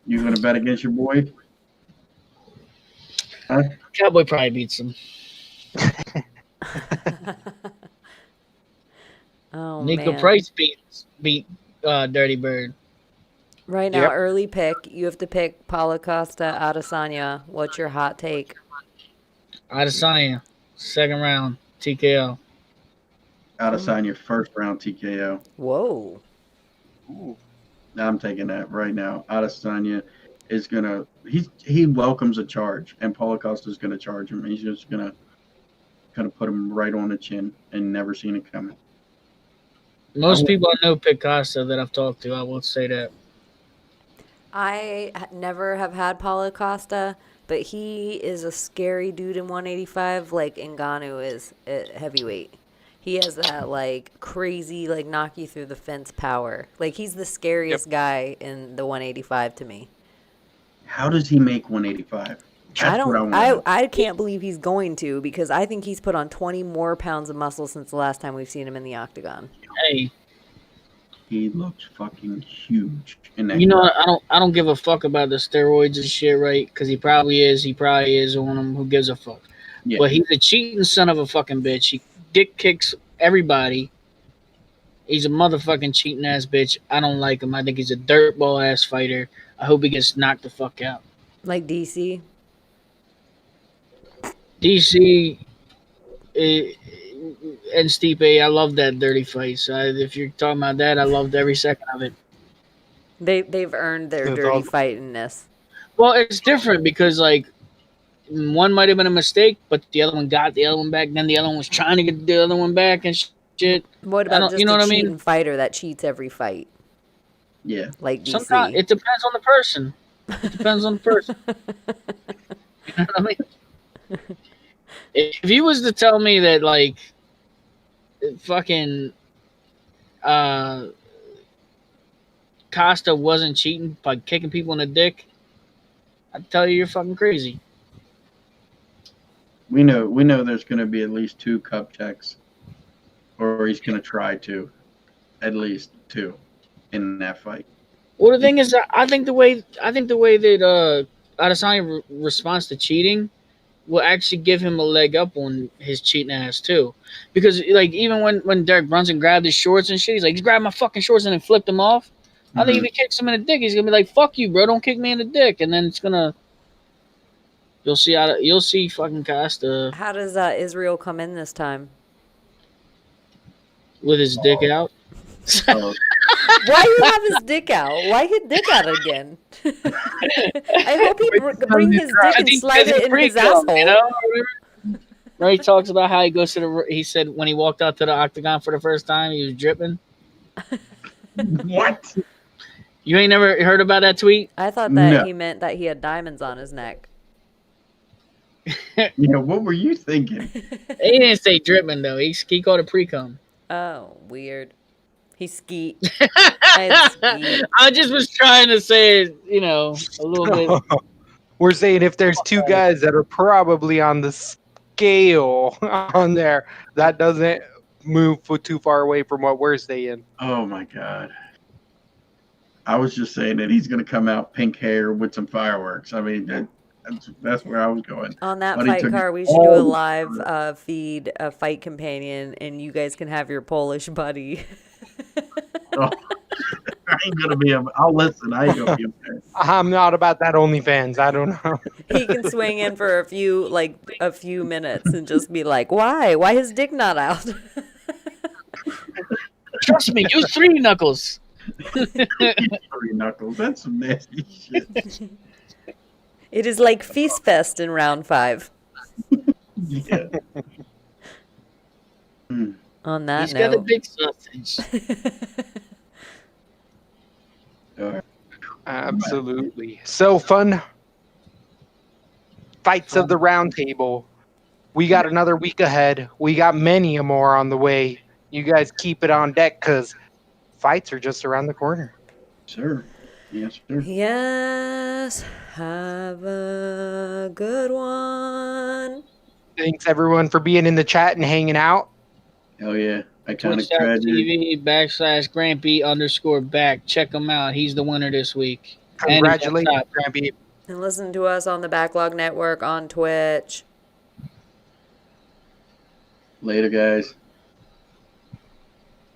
You gonna bet against your boy? Huh? Cowboy probably beats him. Oh Nico man. Price beat Dirty Bird. Right now, Yep. early pick. You have to pick Paulo Costa, Adesanya. What's your hot take? Adesanya, second round, TKO. Adesanya first round TKO. Whoa. I'm taking that right now. Adesanya is gonna he welcomes a charge, and Paulo Costa's gonna charge him. He's just gonna put him right on the chin and never seen it coming. Most people I know pick Costa that I've talked to. I will say that. Never have had Paulo Costa, but he is a scary dude in 185, like Ngannou is at heavyweight. He has that like crazy, like knock you through the fence power. Like he's the scariest guy in the 185 to me. How does he make 185? That's what I want to know. I can't believe he's going to, because I think he's put on 20 more pounds of muscle since the last time we've seen him in the octagon. Hey, He looks fucking huge in that. you know I don't give a fuck about the steroids and shit, right? Because he probably is on them. Who gives a fuck? Yeah. But he's a cheating son of a fucking bitch. He dick kicks everybody. He's a motherfucking cheating ass bitch. I don't like him. I think he's a dirtball ass fighter. I hope he gets knocked the fuck out. Like DC. DC and Stipe, I love that dirty fight. So if you're talking about that, I loved every second of it. They've earned their That's dirty awesome. fightiness. Well, it's different because like one might have been a mistake, but the other one got the other one back. Then the other one was trying to get the other one back and shit. What I about don't- just you know a what I mean? cheating fighter that cheats every fight, Yeah. like DC? Sometimes it depends on the person. It depends on the person. You know what I mean? If you was to tell me that like fucking Costa wasn't cheating by kicking people in the dick, I'd tell you're fucking crazy. We know there's going to be at least 2 cup checks, or he's going to try to, at least 2, in that fight. Well, the thing is, I think the way that Adesanya responds to cheating will actually give him a leg up on his cheating ass too, because like even when Derek Brunson grabbed his shorts and shit, he's like, he's grabbed my fucking shorts and then flipped them off. I think if he kicks him in the dick, he's gonna be like, "Fuck you, bro! Don't kick me in the dick," and then it's gonna. You'll see fucking Costa How does Israel come in this time? with his dick out. Oh, Why do you have his dick out? Why his dick out again? I hope he bring his dick and slide it in his asshole. You know? Right? He talks about how he goes to the. He said when he walked out to the octagon for the first time, he was dripping. what? You ain't never heard about that tweet? I thought that No. he meant that he had diamonds on his neck. What were you thinking? He didn't say dripping though. He called it pre-cum. Oh, weird. He skeet. I skeet. I just was trying to say it, a little bit. We're saying if there's 2 guys that are probably on the scale on there, that doesn't move too far away from what we're saying. Oh my God. I was just saying that he's going to come out pink hair with some fireworks. I mean, that's where I was going. On that But he fight took car, we should do a all- live feed, a fight companion, and you guys can have your Polish buddy. Oh, I ain't gonna be. I'll listen. I ain't gonna be okay. I'm not about that OnlyFans. I don't know. He can swing in for a few minutes and just be like, "Why? Why his dick not out?" Trust me, use 3 knuckles. 3 knuckles. That's some nasty shit. It is like Feast Fest in round 5. Yeah. On that He's got a note, big sausage. All right. Absolutely. So fun. Fights of the round table. We got another week ahead. We got many more on the way. You guys keep it on deck because fights are just around the corner. Sure. Yes, sir. yes, have a good one. Thanks everyone for being in the chat and hanging out. Hell yeah. Iconic tragedy. Twitch.tv/Grampy_back. Check him out. He's the winner this week. Congratulations, Grampy. And listen to us on the Backlog Network on Twitch. Later, guys.